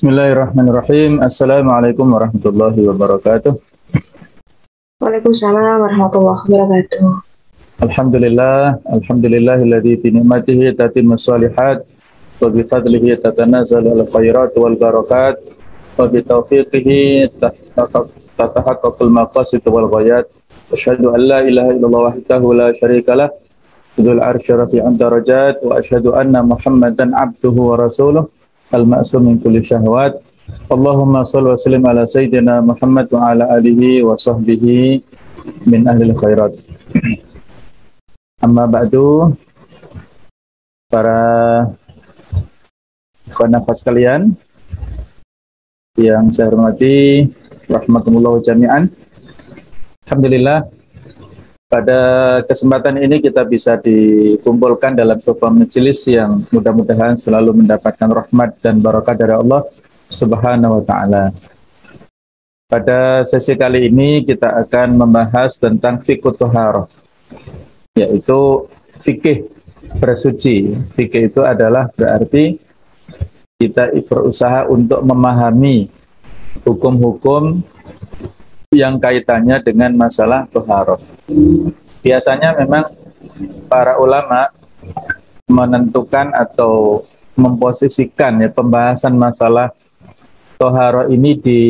Bismillahirrahmanirrahim. Assalamualaikum warahmatullahi wabarakatuh. Waalaikumsalam warahmatullahi wabarakatuh. Alhamdulillahilladzi bi ni'matihi tatimmu shalihat wa bi fadlihi tatanazzalu al-khairat wal barakat wa bi taufiqihi tatahaqqaqul maqasid wal ghayat. Asyhadu an la ilaha illallah wahdahu la syarikalah dzul arsy rafi'un darajat wa asyhadu anna Muhammadan abduhu wa rasuluh al-ma'sum min kulli syahwat. Allahumma shalli wa sallim ala sayyidina Muhammad wa ala alihi wa sahbihi min ahlil khairat. Amma ba'du, para ikhwan-akhwat sekalian yang saya hormati, rahmatullah jami'an. Alhamdulillah, pada kesempatan ini kita bisa dikumpulkan dalam sebuah majelis yang mudah-mudahan selalu mendapatkan rahmat dan barakah dari Allah Subhanahu wa ta'ala. Pada sesi kali ini kita akan membahas tentang fikih thaharah, yaitu fikih bersuci. Fikih itu adalah berarti kita berusaha untuk memahami hukum-hukum yang kaitannya dengan masalah thaharah. Biasanya memang para ulama menentukan atau memposisikan pembahasan masalah thaharah ini di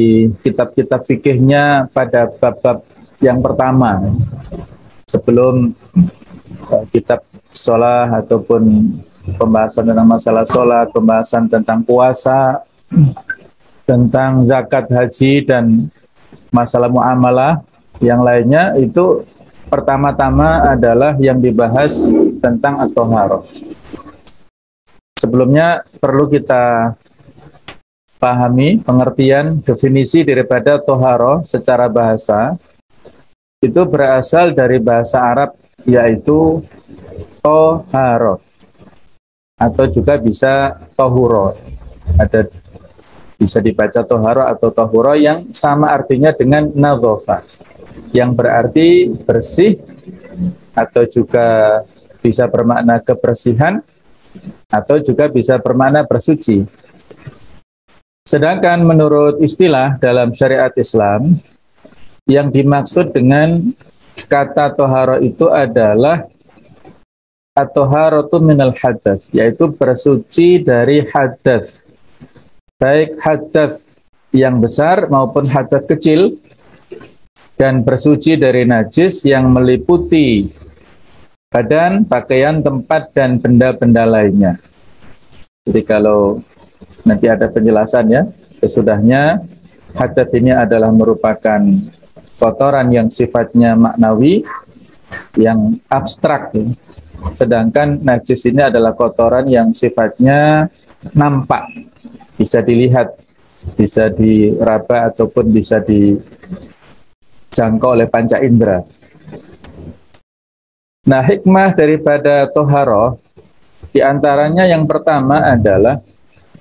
kitab-kitab fikihnya pada bab-bab yang pertama. Sebelum kitab sholat ataupun pembahasan tentang masalah sholat, pembahasan tentang puasa, tentang zakat, haji, dan masalah muamalah yang lainnya, itu pertama-tama adalah yang dibahas tentang at-thaharah. Sebelumnya perlu kita pahami pengertian definisi daripada thaharah secara bahasa. Itu berasal dari bahasa Arab, yaitu toharo, atau juga bisa tohuro. Ada bisa dibaca toharo atau tohuro yang sama artinya dengan nadhofa, yang berarti bersih, atau juga bisa bermakna kebersihan, atau juga bisa bermakna bersuci. Sedangkan menurut istilah dalam syariat Islam, yang dimaksud dengan kata toharo itu adalah at-toharatu minal hadas, yaitu bersuci dari hadas, baik hadas yang besar maupun hadas kecil, dan bersuci dari najis yang meliputi badan, pakaian, tempat, dan benda-benda lainnya. Jadi kalau nanti ada penjelasan ya, sesudahnya, hadas ini adalah merupakan kotoran yang sifatnya maknawi, yang abstrak. Sedangkan najis ini adalah kotoran yang sifatnya nampak, bisa dilihat, bisa diraba, ataupun bisa dijangkau oleh panca indera. Nah, hikmah daripada thaharah diantaranya yang pertama adalah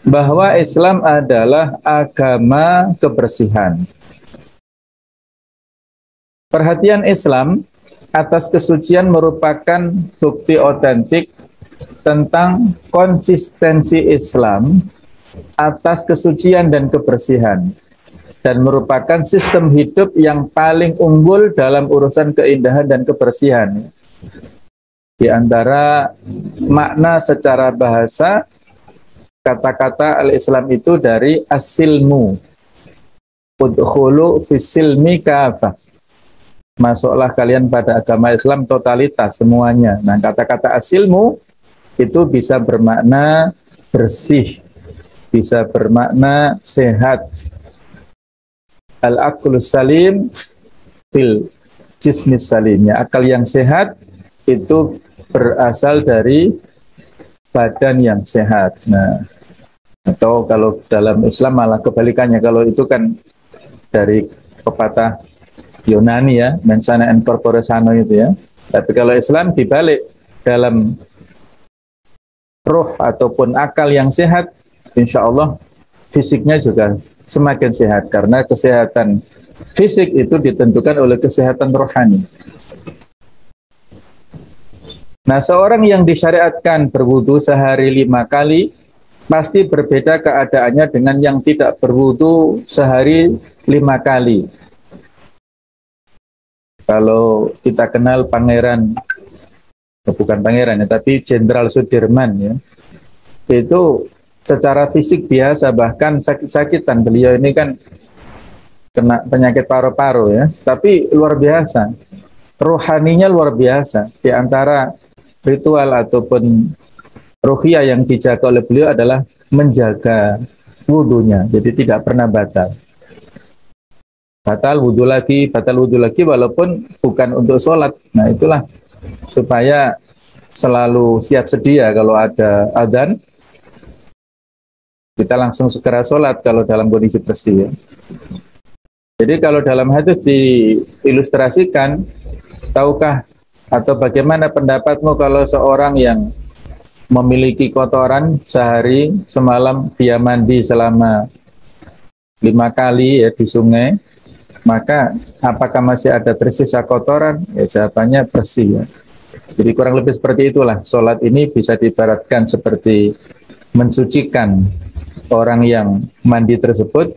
bahwa Islam adalah agama kebersihan. Perhatian Islam atas kesucian merupakan bukti otentik tentang konsistensi Islam atas kesucian dan kebersihan, dan merupakan sistem hidup yang paling unggul dalam urusan keindahan dan kebersihan. Di antara makna secara bahasa, kata-kata al-Islam itu dari as-silmu, udkhulu fis-silmi kafah. Masuklah kalian pada agama Islam totalitas semuanya. Nah, kata-kata asilmu itu bisa bermakna bersih, bisa bermakna sehat. Al-aqlus salim fil jismis salim. Ya, akal yang sehat itu berasal dari badan yang sehat. Nah, atau kalau dalam Islam malah kebalikannya, kalau itu kan dari pepatah Yunani ya, mensana in corpore sano itu ya. Tapi kalau Islam dibalik, dalam roh ataupun akal yang sehat, insya Allah fisiknya juga semakin sehat, karena kesehatan fisik itu ditentukan oleh kesehatan rohani. Nah, seorang yang disyariatkan berwudu sehari 5 kali pasti berbeda keadaannya dengan yang tidak berwudu sehari 5 kali. Kalau kita kenal pangeran, bukan pangeran ya, tapi Jenderal Sudirman ya, itu secara fisik biasa, bahkan sakit-sakitan. Beliau ini kan kena penyakit paru-paru ya, tapi luar biasa. Rohaninya luar biasa. Di antara ritual ataupun ruqyah yang dijaga oleh beliau adalah menjaga wudunya, jadi tidak pernah batal. Batal wudhu lagi, walaupun bukan untuk sholat. Nah itulah supaya selalu siap sedia kalau ada adzan, kita langsung segera sholat kalau dalam kondisi bersih ya. Jadi kalau dalam hadis diilustrasikan, tahukah atau bagaimana pendapatmu kalau seorang yang memiliki kotoran sehari semalam dia mandi selama 5 kali ya di sungai, maka apakah masih ada tersisa kotoran? Ya jawabannya bersih ya. Jadi kurang lebih seperti itulah. Sholat ini bisa diibaratkan seperti mensucikan orang yang mandi tersebut.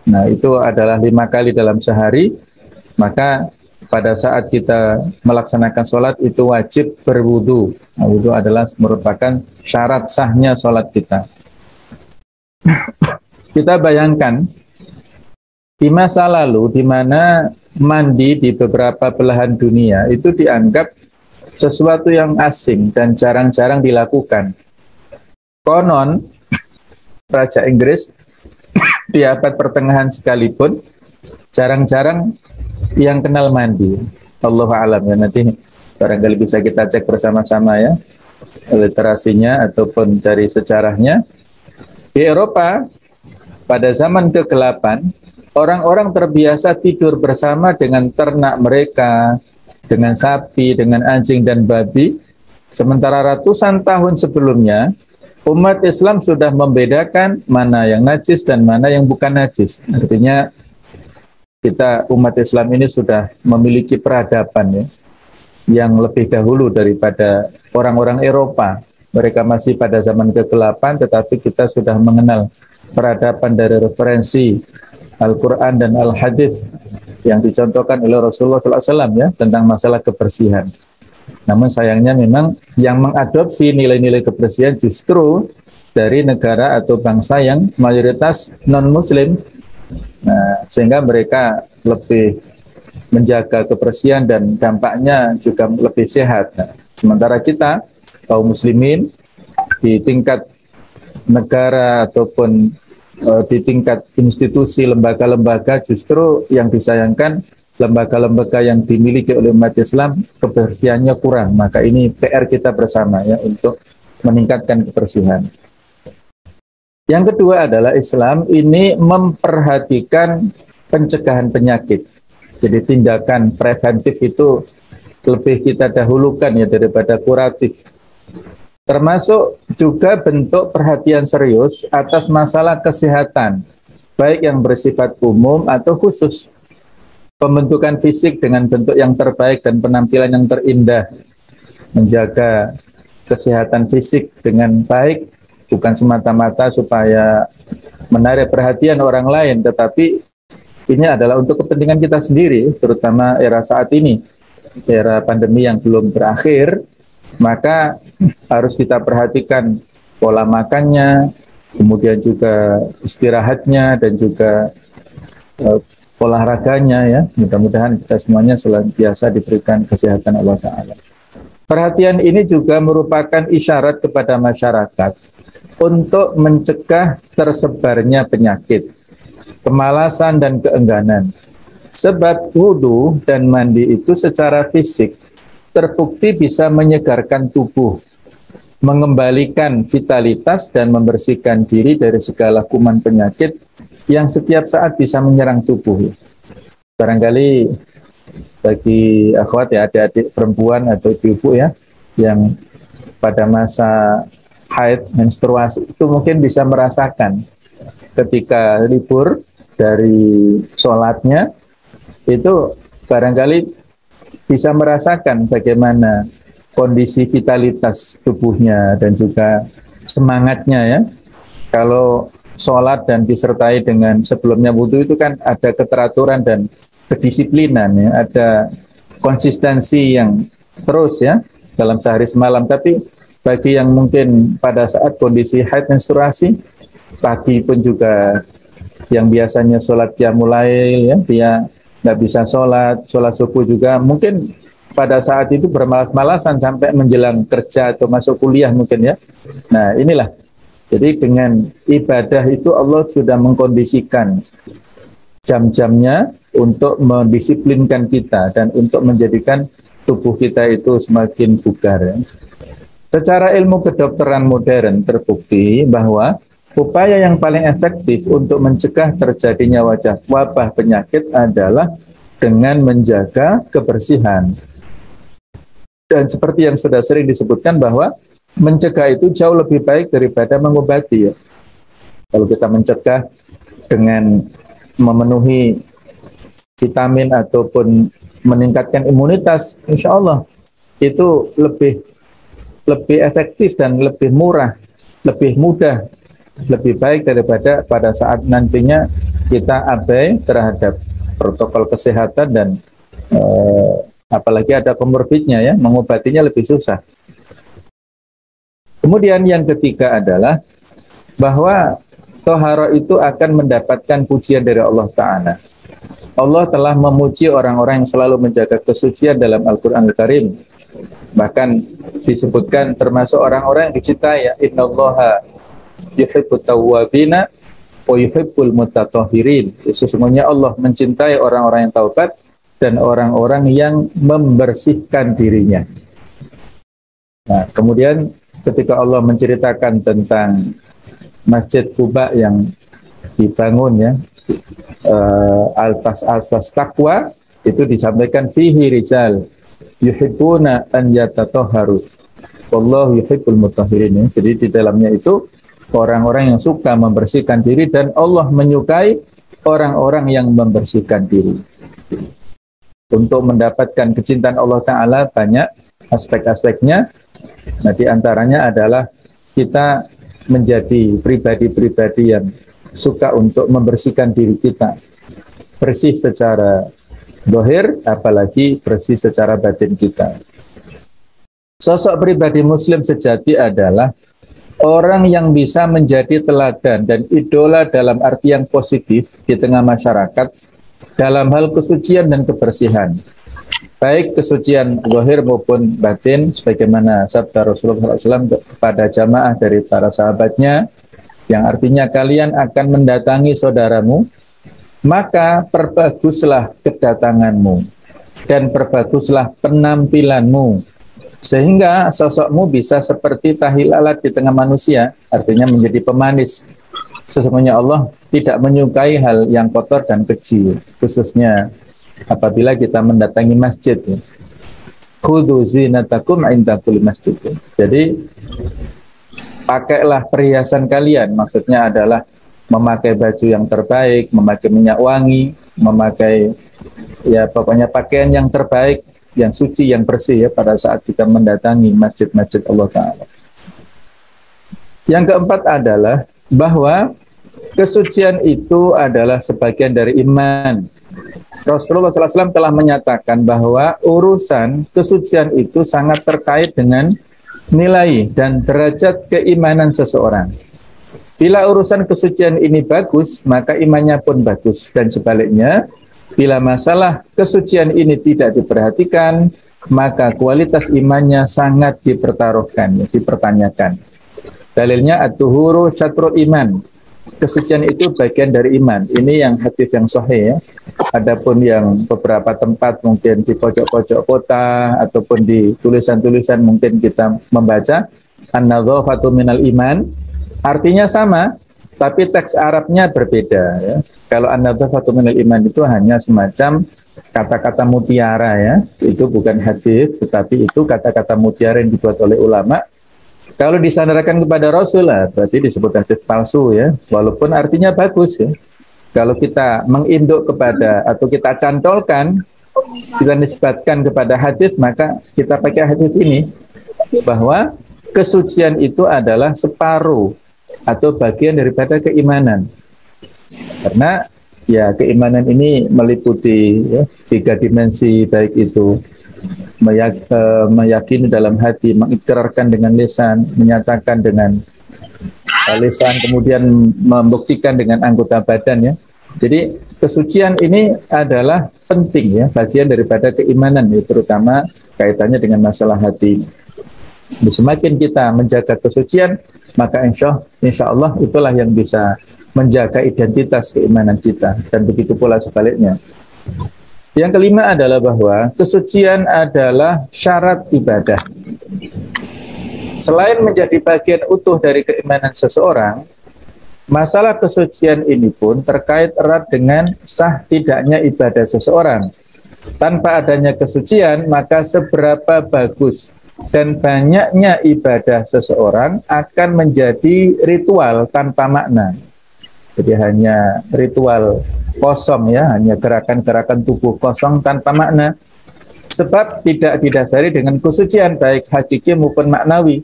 Nah itu adalah 5 kali dalam sehari. Maka pada saat kita melaksanakan sholat itu wajib berwudu. Nah, wudu adalah merupakan syarat sahnya sholat kita. Kita bayangkan di masa lalu, di mana mandi di beberapa belahan dunia itu dianggap sesuatu yang asing dan jarang-jarang dilakukan. Konon, Raja Inggris di abad pertengahan sekalipun, jarang-jarang yang kenal mandi. Allahu a'lam ya, nanti barangkali bisa kita cek bersama-sama ya, literasinya ataupun dari sejarahnya. Di Eropa, pada zaman ke-8, orang-orang terbiasa tidur bersama dengan ternak mereka, dengan sapi, dengan anjing dan babi. Sementara ratusan tahun sebelumnya, umat Islam sudah membedakan mana yang najis dan mana yang bukan najis. Artinya, kita umat Islam ini sudah memiliki peradaban ya, yang lebih dahulu daripada orang-orang Eropa. Mereka masih pada zaman ke-8, tetapi kita sudah mengenal peradaban dari referensi Al-Quran dan Al-Hadis yang dicontohkan oleh Rasulullah SAW ya, tentang masalah kebersihan. Namun sayangnya memang yang mengadopsi nilai-nilai kebersihan justru dari negara atau bangsa yang mayoritas non-muslim. Nah, sehingga mereka lebih menjaga kebersihan dan dampaknya juga lebih sehat. Nah, sementara kita, kaum muslimin, di tingkat negara ataupun di tingkat institusi, lembaga-lembaga, justru yang disayangkan lembaga-lembaga yang dimiliki oleh umat Islam kebersihannya kurang. Maka ini PR kita bersama ya untuk meningkatkan kebersihan. Yang kedua adalah Islam ini memperhatikan pencegahan penyakit. Jadi tindakan preventif itu lebih kita dahulukan ya daripada kuratif. Termasuk juga bentuk perhatian serius atas masalah kesehatan, baik yang bersifat umum atau khusus. Pembentukan fisik dengan bentuk yang terbaik dan penampilan yang terindah. Menjaga kesehatan fisik dengan baik, bukan semata-mata supaya menarik perhatian orang lain, tetapi ini adalah untuk kepentingan kita sendiri, terutama era saat ini, era pandemi yang belum berakhir. Maka harus kita perhatikan pola makannya, kemudian juga istirahatnya, dan juga olahraganya ya. Mudah-mudahan kita semuanya senantiasa diberikan kesehatan Allah Ta'ala. Perhatian ini juga merupakan isyarat kepada masyarakat untuk mencegah tersebarnya penyakit, kemalasan dan keengganan. Sebab wudu dan mandi itu secara fisik terbukti bisa menyegarkan tubuh, mengembalikan vitalitas dan membersihkan diri dari segala kuman penyakit yang setiap saat bisa menyerang tubuh. Barangkali bagi akhwat ya, adik-adik perempuan atau ibu ya, yang pada masa haid, menstruasi itu mungkin bisa merasakan ketika libur dari sholatnya, itu barangkali bisa merasakan bagaimana kondisi vitalitas tubuhnya dan juga semangatnya ya. Kalau sholat dan disertai dengan sebelumnya wudhu itu kan ada keteraturan dan kedisiplinan ya, ada konsistensi yang terus ya dalam sehari semalam. Tapi bagi yang mungkin pada saat kondisi haid menstruasi, pagi pun juga yang biasanya sholat qiyamul lail ya, dia nggak bisa sholat subuh juga, mungkin pada saat itu bermalas-malasan sampai menjelang kerja atau masuk kuliah mungkin ya. Nah inilah, jadi dengan ibadah itu Allah sudah mengkondisikan jam-jamnya untuk mendisiplinkan kita dan untuk menjadikan tubuh kita itu semakin bugar ya. Secara ilmu kedokteran modern terbukti bahwa upaya yang paling efektif untuk mencegah terjadinya wabah penyakit adalah dengan menjaga kebersihan. Dan seperti yang sudah sering disebutkan bahwa mencegah itu jauh lebih baik daripada mengobati ya. Kalau kita mencegah dengan memenuhi vitamin ataupun meningkatkan imunitas, insya Allah itu lebih efektif dan lebih murah, lebih mudah, lebih baik daripada pada saat nantinya kita abai terhadap protokol kesehatan dan apalagi ada komorbidnya ya, mengobatinya lebih susah. Kemudian yang ketiga adalah bahwa toharo itu akan mendapatkan pujian dari Allah Ta'ala. Allah telah memuji orang-orang yang selalu menjaga kesucian dalam Al-Quran Al-Karim. Bahkan disebutkan termasuk orang-orang yang dicintai ya, innallaha yuhibbut tawwabina wa yuhibbul mutatahhirin. Sesungguhnya Allah mencintai orang-orang yang taubat dan orang-orang yang membersihkan dirinya. Nah, kemudian ketika Allah menceritakan tentang Masjid Quba yang dibangun ya, al-tas taqwa, itu disampaikan fihi rijal yuhibbuna an yatatahharu wallahu yuhibbul mutahhirin. Jadi di dalamnya itu orang-orang yang suka membersihkan diri dan Allah menyukai orang-orang yang membersihkan diri. Untuk mendapatkan kecintaan Allah Ta'ala banyak aspek-aspeknya. Nah, di antaranya adalah kita menjadi pribadi-pribadi yang suka untuk membersihkan diri kita. Bersih secara zahir, apalagi bersih secara batin kita. Sosok pribadi muslim sejati adalah orang yang bisa menjadi teladan dan idola dalam arti yang positif di tengah masyarakat dalam hal kesucian dan kebersihan, baik kesucian zahir maupun batin, sebagaimana sabda Rasulullah SAW kepada jamaah dari para sahabatnya, yang artinya kalian akan mendatangi saudaramu, maka perbaguslah kedatanganmu dan perbaguslah penampilanmu, sehingga sosokmu bisa seperti tahi lalat di tengah manusia, artinya menjadi pemanis. Sesungguhnya Allah tidak menyukai hal yang kotor dan keji, khususnya apabila kita mendatangi masjid. Khudhu zinatakum inda kulli masjid. Jadi pakailah perhiasan kalian, maksudnya adalah memakai baju yang terbaik, memakai minyak wangi, memakai ya pokoknya pakaian yang terbaik, yang suci, yang bersih ya pada saat kita mendatangi masjid-masjid Allah Ta'ala. Yang keempat adalah bahwa kesucian itu adalah sebagian dari iman. Rasulullah SAW telah menyatakan bahwa urusan kesucian itu sangat terkait dengan nilai dan derajat keimanan seseorang. Bila urusan kesucian ini bagus, maka imannya pun bagus. Dan sebaliknya, bila masalah kesucian ini tidak diperhatikan, maka kualitas imannya sangat dipertaruhkan, dipertanyakan. Dalilnya at-tuhuru syatrul iman. Kesucian itu bagian dari iman. Ini yang hadis yang sahih ya. Adapun yang beberapa tempat mungkin di pojok-pojok kota ataupun di tulisan-tulisan mungkin kita membaca an-nadhafatu minal iman, artinya sama, tapi teks Arabnya berbeda ya. Kalau an-nadhafatu minal iman itu hanya semacam kata-kata mutiara ya. Itu bukan hadis, tetapi itu kata-kata mutiara yang dibuat oleh ulama. Kalau disandarkan kepada Rasul, berarti disebut hadis palsu ya, walaupun artinya bagus ya. Kalau kita menginduk kepada atau kita cantolkan, kita nisbatkan kepada hadis, maka kita pakai hadis ini bahwa kesucian itu adalah separuh atau bagian daripada keimanan. Karena ya keimanan ini meliputi ya, 3 dimensi, baik itu meyakini dalam hati, mengikrarkan dengan lisan, menyatakan dengan lisan, kemudian membuktikan dengan anggota badan ya. Jadi kesucian ini adalah penting ya, bagian daripada keimanan ya, terutama kaitannya dengan masalah hati. Semakin kita menjaga kesucian, maka insya Allah itulah yang bisa menjaga identitas keimanan kita, dan begitu pula sebaliknya. Yang kelima adalah bahwa kesucian adalah syarat ibadah. Selain menjadi bagian utuh dari keimanan seseorang, masalah kesucian ini pun terkait erat dengan sah tidaknya ibadah seseorang. Tanpa adanya kesucian, maka seberapa bagus dan banyaknya ibadah seseorang akan menjadi ritual tanpa makna. Jadi hanya ritual kosong ya, hanya gerakan-gerakan tubuh kosong tanpa makna. Sebab tidak didasari dengan kesucian baik hakiki maupun maknawi.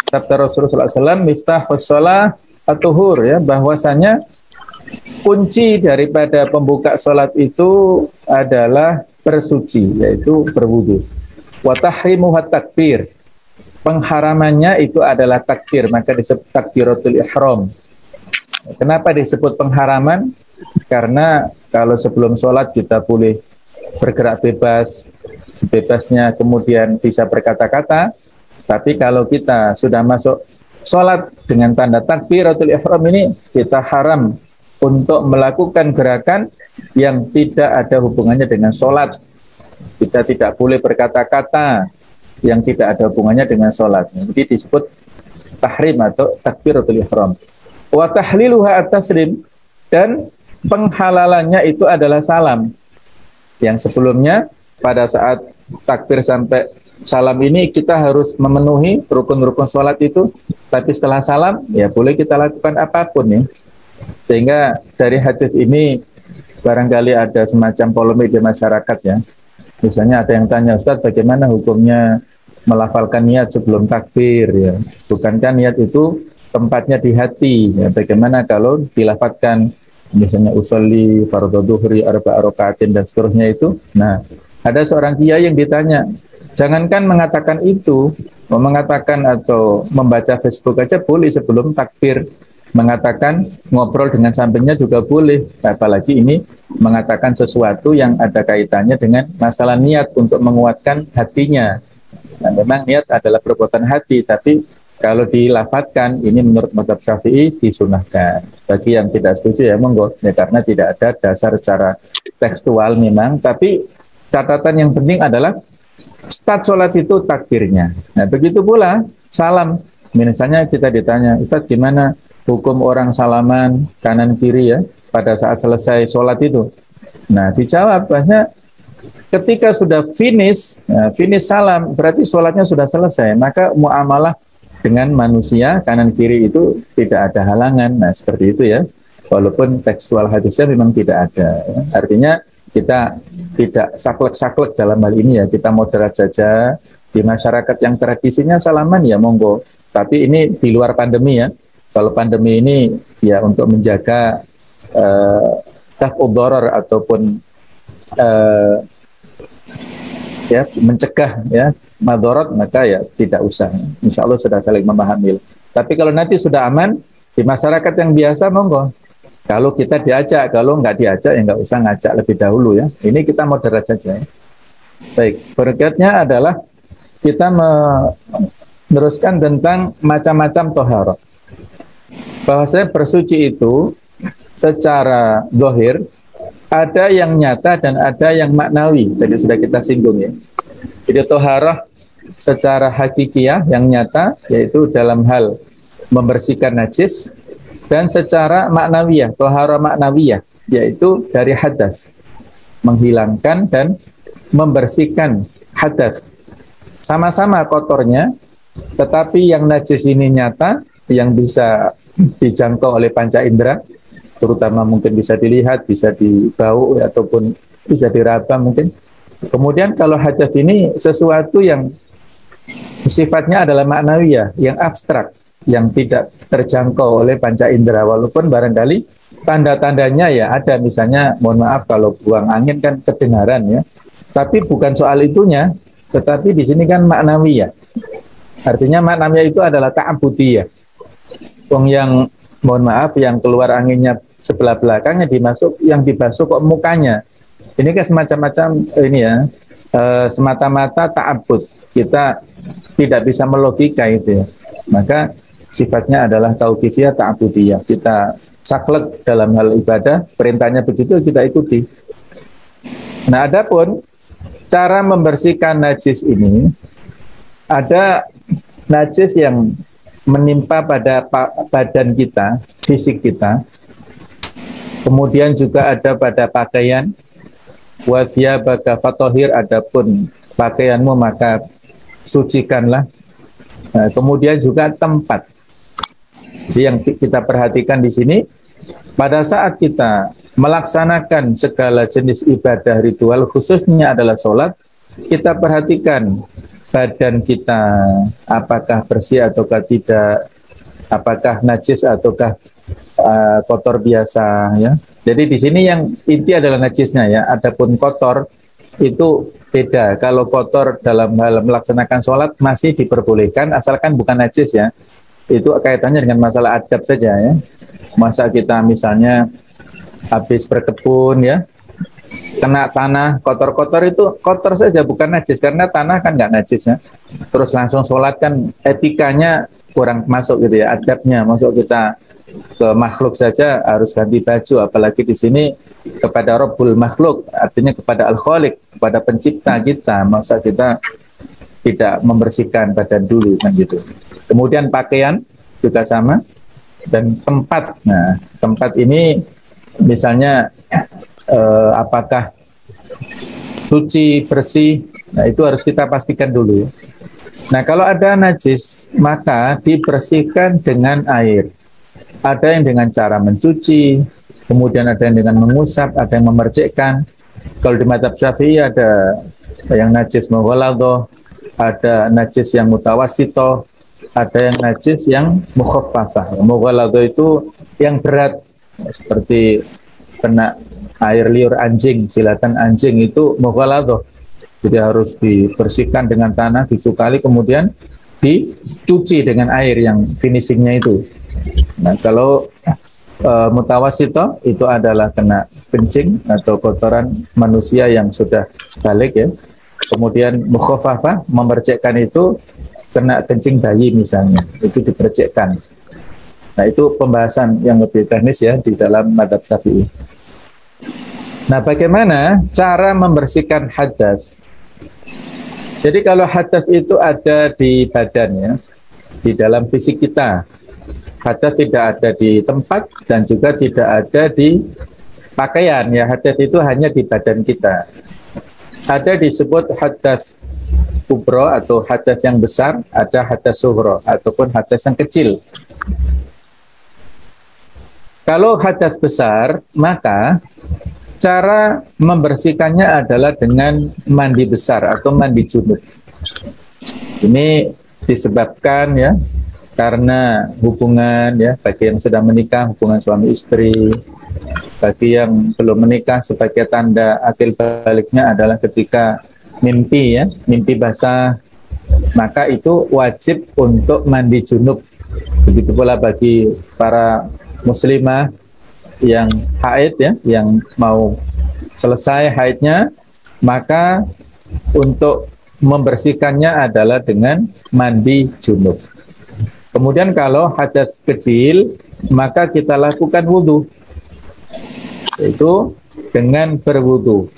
Sabda Rasulullah SAW, miftahus shalah at-tuhur ya, bahwasanya kunci daripada pembuka sholat itu adalah bersuci, yaitu berwudu. Wa tahrimuhat takbir. Pengharamannya itu adalah takbir, maka disebut takbiratul ihram. Kenapa disebut pengharaman? Karena kalau sebelum sholat kita boleh bergerak bebas, sebebasnya, kemudian bisa berkata-kata. Tapi kalau kita sudah masuk sholat dengan tanda takbiratul ihram ini, kita haram untuk melakukan gerakan yang tidak ada hubungannya dengan sholat. Kita tidak boleh berkata-kata yang tidak ada hubungannya dengan sholat. Jadi disebut tahrim atau takbiratul ihram. Wa tahliluha at-taslim, dan penghalalannya itu adalah salam. Yang sebelumnya pada saat takbir sampai salam ini kita harus memenuhi rukun-rukun sholat itu, tapi setelah salam ya boleh kita lakukan apapun ya. Sehingga dari hadis ini barangkali ada semacam polemik di masyarakat ya. Misalnya ada yang tanya, Ustaz, bagaimana hukumnya melafalkan niat sebelum takbir ya? Bukankah niat itu tempatnya di hati ya? Bagaimana kalau dilafatkan misalnya usolli fardhu dhuhri arba'a rakaatin dan seterusnya itu? Nah, ada seorang kiai yang ditanya, jangankan mengatakan itu, mengatakan atau membaca Facebook aja boleh sebelum takbir. Mengatakan ngobrol dengan sampingnya juga boleh. Apalagi ini mengatakan sesuatu yang ada kaitannya dengan masalah niat untuk menguatkan hatinya. Nah, memang niat adalah perbuatan hati, tapi kalau dilafatkan, ini menurut mazhab Syafi'i disunahkan. Bagi yang tidak setuju ya monggo, ya, karena tidak ada dasar secara tekstual memang. Tapi catatan yang penting adalah start sholat itu takbirnya. Nah, begitu pula salam. Misalnya kita ditanya, Ustaz, gimana hukum orang salaman kanan kiri ya pada saat selesai sholat itu? Nah, dijawab bahwa ketika sudah finish salam, berarti sholatnya sudah selesai. Maka muamalah dengan manusia kanan kiri itu tidak ada halangan. Nah, seperti itu ya. Walaupun tekstual hadisnya memang tidak ada. Ya. Artinya kita tidak saklek-saklek dalam hal ini ya. Kita moderat saja. Di masyarakat yang tradisinya salaman ya monggo. Tapi ini di luar pandemi ya. Kalau pandemi ini ya untuk menjaga daf'ud dharar ataupun ya mencegah ya madharat, maka ya tidak usah. Insya Allah sudah saling memahami. Tapi kalau nanti sudah aman di masyarakat yang biasa monggo. Kalau kita diajak, kalau nggak diajak ya nggak usah ngajak lebih dahulu ya. Ini kita moderat saja. Ya. Baik, berikutnya adalah kita meneruskan tentang macam-macam toharoh. Bahwasanya bersuci itu secara zahir ada yang nyata dan ada yang maknawi. Tadi sudah kita singgung ya. Jadi toharah secara hakikiyah yang nyata yaitu dalam hal membersihkan najis, dan secara maknawiyah, toharah maknawiyah yaitu dari hadas, menghilangkan dan membersihkan hadas. Sama-sama kotornya, tetapi yang najis ini nyata, yang bisa dijangkau oleh panca indera, terutama mungkin bisa dilihat, bisa dibau ataupun bisa diraba mungkin. Kemudian kalau hadas ini sesuatu yang sifatnya adalah maknawiyah, yang abstrak. yang tidak terjangkau oleh panca indera, walaupun barangkali tanda-tandanya ya ada, misalnya mohon maaf kalau buang angin kan kedengaran ya, tapi bukan soal itunya, tetapi di sini kan maknawi ya. Artinya maknanya itu adalah ta'abudi ya. Wong yang mohon maaf yang keluar anginnya sebelah belakangnya dimasuk, yang dibasuh kok mukanya. Ini kan semacam-macam ini ya, semata-mata ta'abud. Kita tidak bisa melogika itu ya. Maka sifatnya adalah tauqifiyah ta'abudiyah. Kita saklek dalam hal ibadah, perintahnya begitu kita ikuti. Nah, adapun cara membersihkan najis ini, ada najis yang menimpa pada badan kita, fisik kita, kemudian juga ada pada pakaian, wa thiyabaka fatahhir, adapun pakaianmu maka sucikanlah. Nah, kemudian juga tempat. Jadi yang kita perhatikan di sini, pada saat kita melaksanakan segala jenis ibadah ritual, khususnya adalah sholat, kita perhatikan badan kita apakah bersih ataukah tidak, apakah najis ataukah kotor biasa ya. Jadi di sini yang inti adalah najisnya ya. Adapun kotor itu beda. Kalau kotor dalam hal melaksanakan sholat masih diperbolehkan asalkan bukan najis ya. Itu kaitannya dengan masalah adab saja ya. Masa kita misalnya habis berkebun ya, kena tanah kotor-kotor, itu kotor saja bukan najis, karena tanah kan nggak najis ya. Terus langsung sholat kan etikanya kurang masuk gitu ya, adabnya. Masuk kita ke makhluk saja harus ganti baju, apalagi di sini kepada Rabbul makhluk, artinya kepada Al-Khaliq, kepada pencipta kita, masa kita tidak membersihkan badan dulu kan gitu. Kemudian pakaian juga sama, dan tempat. Nah, tempat ini misalnya apakah suci, bersih, nah itu harus kita pastikan dulu. Nah, kalau ada najis maka dibersihkan dengan air. Ada yang dengan cara mencuci, kemudian ada yang dengan mengusap, ada yang memercikkan. Kalau di mazhab Syafi'i ada yang najis mughaladhah, ada najis yang mutawassithah, ada yang najis yang mukhaffafah. Mughaladhah itu yang berat, seperti kena air liur anjing, jilatan anjing, itu mughaladhah. Jadi harus dibersihkan dengan tanah, dicukali, kemudian dicuci dengan air yang finishingnya itu. Nah, kalau mutawassithah itu adalah kena kencing atau kotoran manusia yang sudah balik ya. Kemudian mukhaffafah, memercikkan itu kena kencing bayi misalnya, itu dipercikkan. Nah, itu pembahasan yang lebih teknis ya di dalam mazhab Syafi'i. Nah, bagaimana cara membersihkan hadas? Jadi kalau hadas itu ada di badan ya, di dalam fisik kita. Hadas tidak ada di tempat dan juga tidak ada di pakaian ya. Hadas itu hanya di badan kita. Ada disebut hadas kubro atau hadas yang besar, ada hadas sughra ataupun hadas yang kecil. Kalau hadas besar, maka cara membersihkannya adalah dengan mandi besar atau mandi junub. Ini disebabkan ya karena hubungan ya, bagi yang sudah menikah, hubungan suami istri, bagi yang belum menikah, sebagai tanda akil baliknya adalah ketika mimpi ya, mimpi basah, maka itu wajib untuk mandi junub. Begitu pula bagi para muslimah yang haid ya, yang mau selesai haidnya, maka untuk membersihkannya adalah dengan mandi junub. Kemudian kalau hadas kecil, maka kita lakukan wudhu, itu dengan berwudhu.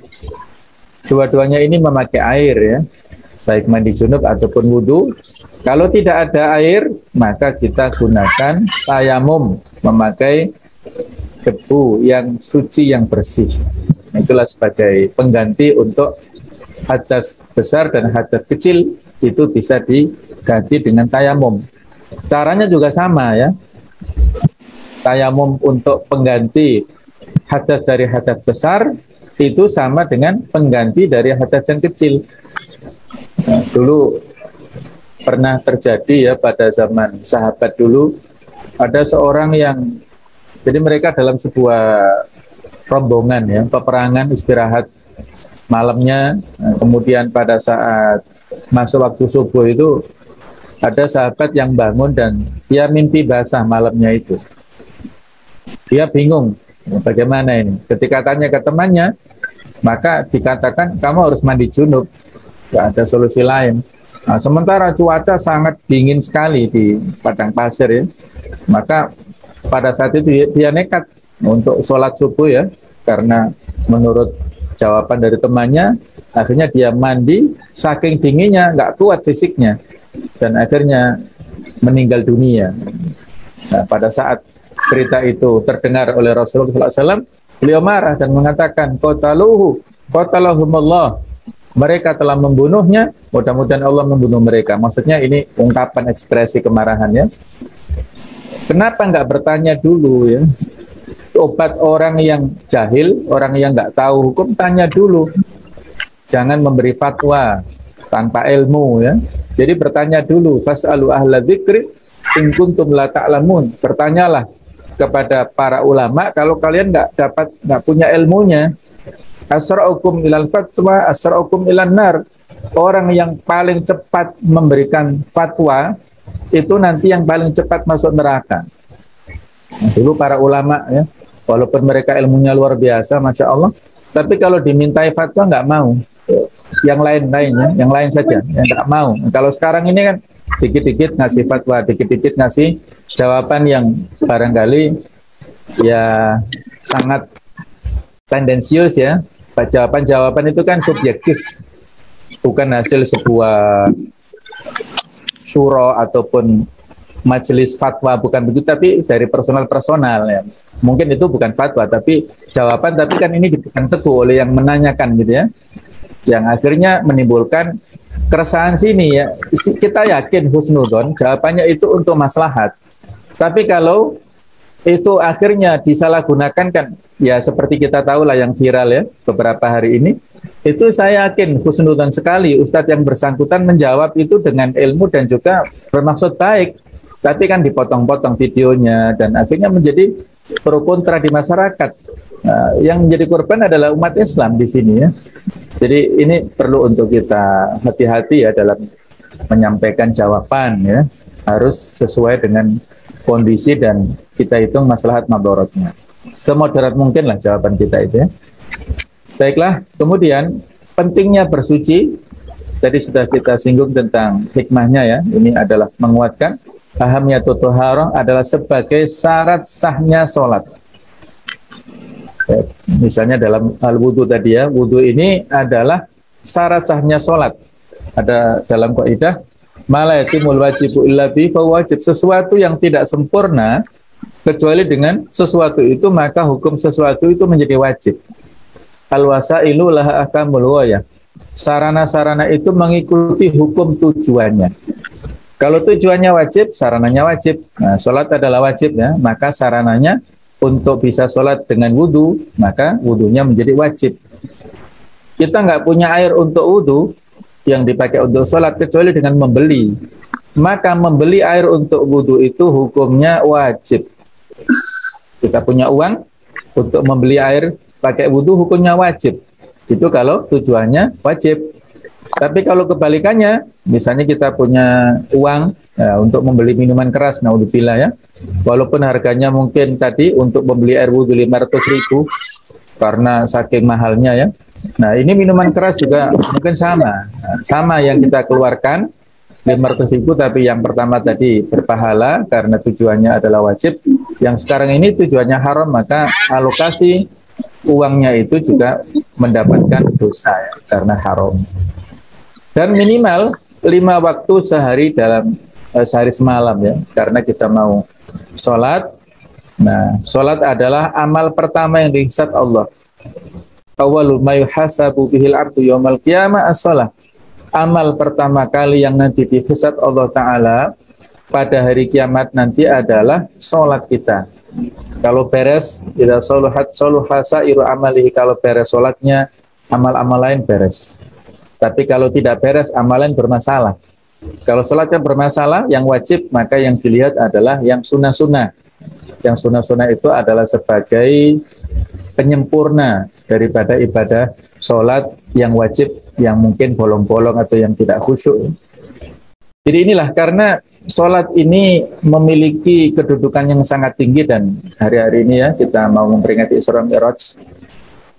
Dua-duanya ini memakai air ya, baik mandi junub ataupun wudhu. Kalau tidak ada air, maka kita gunakan tayamum, memakai debu yang suci, yang bersih. Itulah sebagai pengganti untuk hadas besar dan hadas kecil, itu bisa diganti dengan tayamum. Caranya juga sama ya. Tayamum untuk pengganti hadas dari hadas besar itu sama dengan pengganti dari hadas yang kecil. Nah, dulu pernah terjadi ya pada zaman sahabat dulu. Ada seorang yang, jadi mereka dalam sebuah rombongan ya, peperangan istirahat malamnya. Kemudian pada saat masuk waktu subuh itu ada sahabat yang bangun dan dia mimpi basah malamnya itu. Dia bingung, bagaimana ini? Ketika tanya ke temannya, maka dikatakan kamu harus mandi junub, nggak ada solusi lain. Nah, sementara cuaca sangat dingin sekali di padang pasir ya, maka pada saat itu dia nekat untuk sholat subuh ya, karena menurut jawaban dari temannya, akhirnya dia mandi, saking dinginnya nggak kuat fisiknya, dan akhirnya meninggal dunia. Nah, pada saat berita itu terdengar oleh Rasulullah SAW, beliau marah dan mengatakan, qatalahumullah, mereka telah membunuhnya, mudah-mudahan Allah membunuh mereka. Maksudnya ini ungkapan ekspresi kemarahannya. Kenapa nggak bertanya dulu ya? Obat orang yang jahil, orang yang nggak tahu hukum, tanya dulu. Jangan memberi fatwa tanpa ilmu ya. Jadi bertanya dulu, fas'alu ahla dzikri in kuntum la ta'lamun. Bertanyalah kepada para ulama kalau kalian nggak punya ilmunya. Asra'ukum ilal fatwa, asra'ukum ilan nar. Orang yang paling cepat memberikan fatwa itu nanti yang paling cepat masuk neraka. Nah, dulu para ulama ya, walaupun mereka ilmunya luar biasa, masya Allah, tapi kalau dimintai fatwa nggak mau. Yang lain-lainnya, yang lain saja, yang nggak mau. Kalau sekarang ini kan dikit-dikit ngasih fatwa, dikit-dikit ngasih jawaban yang barangkali ya sangat tendensius ya. Jawaban-jawaban itu kan subjektif, bukan hasil sebuah syuro ataupun majelis fatwa, bukan begitu, tapi dari personal ya. Mungkin itu bukan fatwa, tapi jawaban, tapi kan ini diberikan teguh oleh yang menanyakan gitu ya, yang akhirnya menimbulkan keresahan sini ya. Kita yakin husnudon, jawabannya itu untuk maslahat. Tapi kalau itu akhirnya disalahgunakan kan, ya seperti kita tahu lah yang viral ya beberapa hari ini, itu saya yakin husnudon sekali Ustadz yang bersangkutan menjawab itu dengan ilmu dan juga bermaksud baik, tapi kan dipotong-potong videonya dan akhirnya menjadi pro kontra di masyarakat. Nah, yang menjadi korban adalah umat Islam di sini ya. Jadi ini perlu untuk kita hati-hati ya dalam menyampaikan jawaban ya, harus sesuai dengan kondisi dan kita hitung maslahat madorotnya. Semoderat mungkin lah jawaban kita itu ya. Baiklah, kemudian pentingnya bersuci, tadi sudah kita singgung tentang hikmahnya ya. Ini adalah menguatkan ahamiyatut thaharah adalah sebagai syarat sahnya sholat. Ya, misalnya dalam al-wudu tadi ya, wudu ini adalah syarat sahnya sholat. Ada dalam kaidah ma la yatimul wajibu illa bi fa wajib, sesuatu yang tidak sempurna kecuali dengan sesuatu itu maka hukum sesuatu itu menjadi wajib. Al-wasailu laha ahkamul ghayah. Sarana-sarana itu mengikuti hukum tujuannya. Kalau tujuannya wajib, sarananya wajib. Nah, sholat adalah wajib ya, maka sarananya untuk bisa sholat dengan wudu, maka wudunya menjadi wajib. Kita nggak punya air untuk wudu yang dipakai untuk sholat kecuali dengan membeli. Maka membeli air untuk wudu itu hukumnya wajib. Kita punya uang untuk membeli air pakai wudu hukumnya wajib. Itu kalau tujuannya wajib. Tapi kalau kebalikannya, misalnya kita punya uang ya, untuk membeli minuman keras, naudzubillah ya, walaupun harganya mungkin tadi untuk membeli air wudu 500.000 karena saking mahalnya ya. Nah ini minuman keras juga mungkin sama yang kita keluarkan 500.000, tapi yang pertama tadi berpahala karena tujuannya adalah wajib, yang sekarang ini tujuannya haram, maka alokasi uangnya itu juga mendapatkan dosa ya, karena haram. Dan minimal 5 waktu sehari dalam sehari semalam ya, karena kita mau sholat. Nah, sholat adalah amal pertama yang dihisab Allah. Awwalu ma yuhasabu bihil abdu yaumal qiyamah as-shalah. Amal pertama kali yang nanti dihisab Allah Ta'ala pada hari kiamat nanti adalah sholat kita. Kalau beres, idza sholuhat sholuha sairu amalihi, kalau beres sholatnya, amal-amal lain beres. Tapi kalau tidak beres, amalan bermasalah. Kalau sholatnya bermasalah, yang wajib, maka yang dilihat adalah yang sunnah-sunnah. Yang sunnah-sunnah itu adalah sebagai penyempurna daripada ibadah sholat yang wajib, yang mungkin bolong-bolong atau yang tidak khusyuk. Jadi inilah, karena sholat ini memiliki kedudukan yang sangat tinggi, dan hari-hari ini ya kita mau memperingati Isra Mi'raj,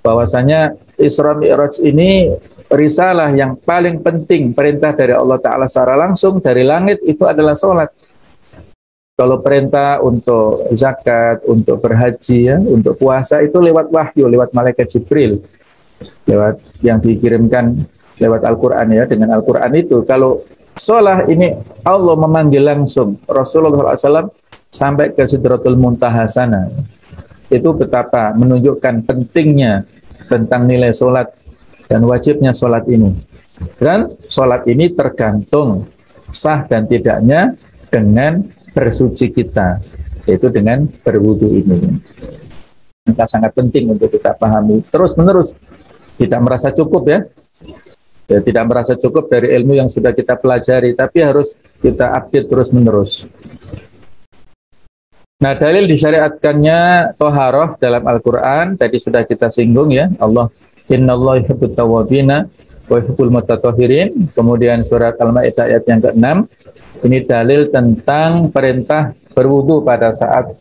bahwasanya Isra Mi'raj ini risalah yang paling penting, perintah dari Allah Ta'ala secara langsung dari langit itu adalah sholat. Kalau perintah untuk zakat, untuk berhaji, ya, untuk puasa itu lewat wahyu, lewat malaikat Jibril, lewat yang dikirimkan lewat Al-Quran ya, dengan Al-Quran itu. Kalau sholat ini Allah memanggil langsung Rasulullah SAW sampai ke Sidratul Muntaha sana. Itu betapa menunjukkan pentingnya tentang nilai sholat dan wajibnya sholat ini. Dan sholat ini tergantung sah dan tidaknya dengan bersuci kita, yaitu dengan berwudu ini. Maka sangat penting untuk kita pahami terus-menerus. Tidak merasa cukup ya. Tidak merasa cukup dari ilmu yang sudah kita pelajari, tapi harus kita update terus-menerus. Nah, dalil disyariatkannya toharoh dalam Al-Quran tadi sudah kita singgung ya. Innallaha yuhibbut tawwabina wa yuhibbul mutatahhirin. Kemudian surat Al-Maidah ayat yang ke-6. Ini dalil tentang perintah berwudu pada saat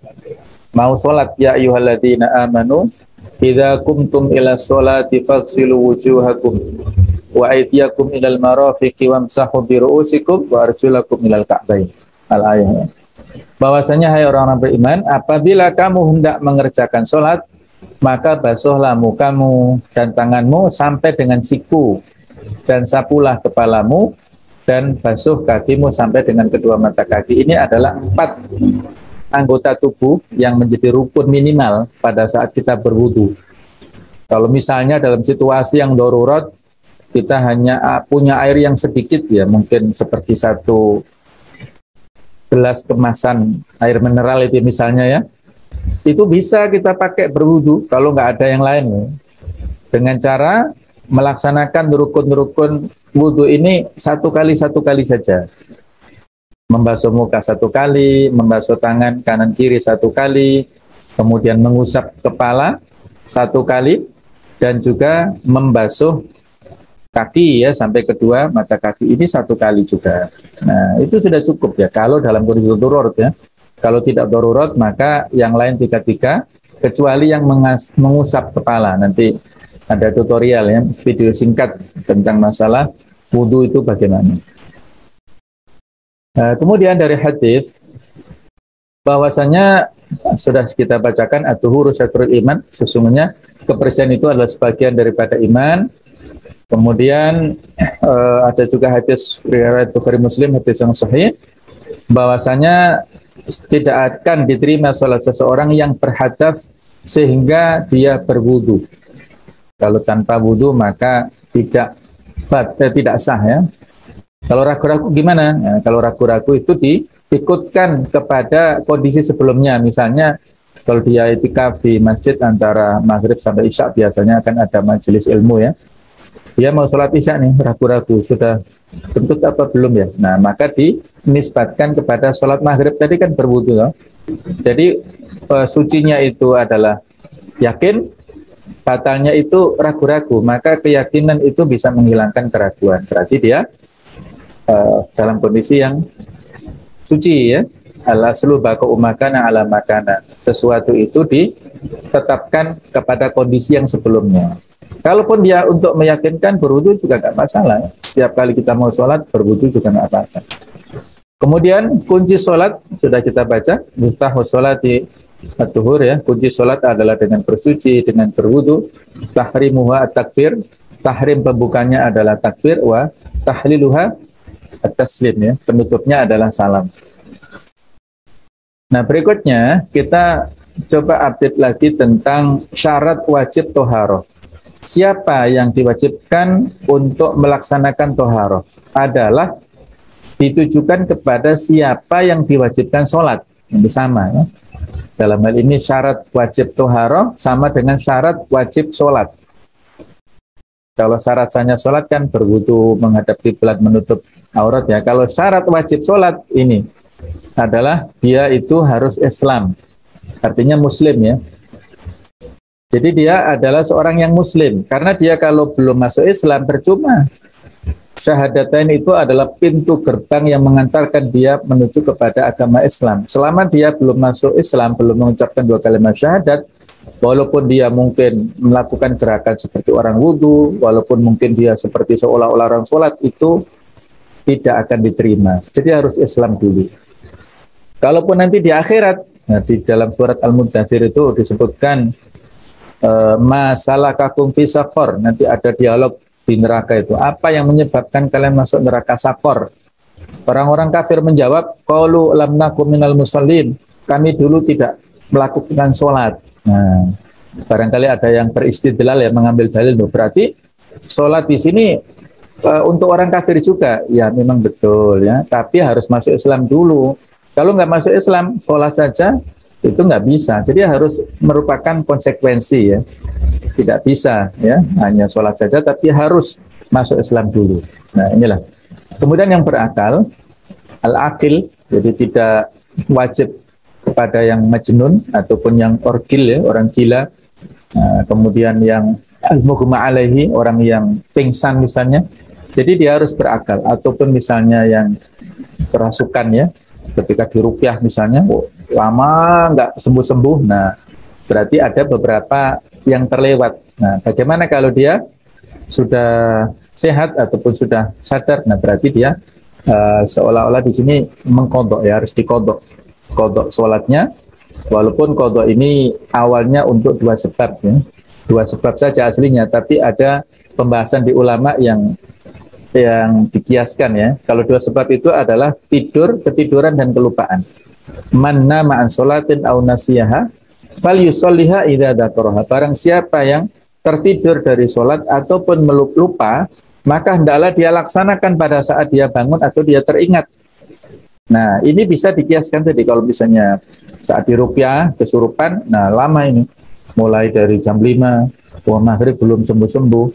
mau sholat. Ya ayyuhalladzina amanu idza kumtum ila sholati faghsilu wujuhakum wa aydiyakum ilal marafiqi wamsahu bi ru'usikum wa arjulakum ilal ka'bain. Al-ayah. Bahwasanya hai orang-orang beriman, apabila kamu hendak mengerjakan sholat, maka basuhlah mukamu dan tanganmu sampai dengan siku, dan sapulah kepalamu, dan basuh kakimu sampai dengan kedua mata kaki. Ini adalah 4 anggota tubuh yang menjadi rukun minimal pada saat kita berwudu. Kalau misalnya dalam situasi yang darurat, kita hanya punya air yang sedikit ya, mungkin seperti 1 gelas kemasan air mineral itu misalnya ya, itu bisa kita pakai berwudu kalau nggak ada yang lain ya. Dengan cara melaksanakan rukun-rukun wudu ini 1 kali saja. Membasuh muka 1 kali, membasuh tangan kanan kiri 1 kali, kemudian mengusap kepala 1 kali, dan juga membasuh kaki ya sampai kedua mata kaki ini 1 kali juga. Nah, itu sudah cukup ya kalau dalam kondisi darurat ya. Kalau tidak darurat maka yang lain 3 kecuali yang mengusap kepala. Nanti ada tutorial ya, video singkat tentang masalah wudu itu bagaimana. Kemudian dari hadis bahwasanya sudah kita bacakan at-tuhuru syatrul iman, sesungguhnya kebersihan itu adalah sebagian daripada iman. Kemudian ada juga hadis riwayat Bukhari Muslim, hadis yang sahih, bahwasanya tidak akan diterima salat seseorang yang berhadas sehingga dia berwudu. Kalau tanpa wudu maka tidak sah ya. Kalau ragu-ragu gimana? Ya, kalau ragu-ragu itu diikutkan kepada kondisi sebelumnya. Misalnya kalau dia itikaf di masjid antara maghrib sampai isya, biasanya akan ada majelis ilmu ya. Dia mau sholat isya nih, ragu-ragu, sudah kentut apa belum ya? Nah, maka dinisbatkan kepada sholat maghrib tadi kan berwudu. Ya? Jadi sucinya itu adalah yakin, batalnya itu ragu-ragu, maka keyakinan itu bisa menghilangkan keraguan. Berarti dia dalam kondisi yang suci ya. Al-aslu baqa'u makana ala makana. Sesuatu itu ditetapkan kepada kondisi yang sebelumnya. Kalaupun dia untuk meyakinkan berwudu juga nggak masalah. Setiap kali kita mau sholat berwudu juga nggak apa-apa. Kemudian kunci sholat sudah kita baca. Miftahu sholati at-tuhur ya. Kunci sholat adalah dengan bersuci, dengan berwudu. Tahrimuha at-takbir. Tahrim pembukanya adalah takbir. Wa tahliluha at-taslim ya. Penutupnya adalah salam. Nah, berikutnya kita coba update lagi tentang syarat wajib toharoh. Siapa yang diwajibkan untuk melaksanakan toharoh? Adalah ditujukan kepada siapa yang diwajibkan sholat. Yang sama ya. Dalam hal ini syarat wajib toharoh sama dengan syarat wajib sholat. Kalau syarat sahnya sholat kan berwudu, menghadap kiblat, menutup aurat ya. Kalau syarat wajib sholat ini adalah dia itu harus Islam, artinya Muslim ya. Jadi dia adalah seorang yang Muslim, karena dia kalau belum masuk Islam percuma. Syahadatain itu adalah pintu gerbang yang mengantarkan dia menuju kepada agama Islam. Selama dia belum masuk Islam, belum mengucapkan 2 kalimat syahadat, walaupun dia mungkin melakukan gerakan seperti orang wudhu, walaupun mungkin dia seperti seolah-olah orang sholat, itu tidak akan diterima. Jadi harus Islam dulu. Kalaupun nanti di akhirat, nah di dalam surat Al-Mudaththir itu disebutkan masalakakum fi saqar, nanti ada dialog di neraka itu. Apa yang menyebabkan kalian masuk neraka Saqar? Orang-orang kafir menjawab, qalu lam nakum minal musallin. Kami dulu tidak melakukan sholat. Nah, barangkali ada yang beristidlal ya, mengambil dalil. Berarti sholat di sini untuk orang kafir juga. Ya memang betul ya, tapi harus masuk Islam dulu. Kalau nggak masuk Islam, sholat saja itu nggak bisa. Jadi harus merupakan konsekuensi ya. Tidak bisa ya hanya sholat saja, tapi harus masuk Islam dulu. Nah inilah. Kemudian yang berakal, al-akil, jadi tidak wajib kepada yang majnun ataupun yang orgil ya, orang gila. Kemudian yang al-mughma alaihi, orang yang pingsan misalnya. Jadi dia harus berakal. Ataupun misalnya yang kerasukan ya, ketika diruqyah misalnya, lama nggak sembuh-sembuh. Nah berarti ada beberapa yang terlewat. Nah, bagaimana kalau dia sudah sehat ataupun sudah sadar? Nah, berarti dia seolah-olah di sini mengkodok ya, harus dikodok. Kodok sholatnya, walaupun kodok ini awalnya untuk 2 sebab ya. 2 sebab saja aslinya, tapi ada pembahasan di ulama yang dikiaskan ya. Kalau 2 sebab itu adalah tidur, ketiduran dan kelupaan. Man nama an sholatin aw nasiyaha fal yusolliha idza dzakaraha. Barang siapa yang tertidur dari sholat ataupun lupa, maka hendaklah dia laksanakan pada saat dia bangun atau dia teringat. Nah, ini bisa dikiaskan tadi kalau misalnya saat diruqyah kesurupan, nah lama ini. Mulai dari jam 5, maghrib belum sembuh-sembuh.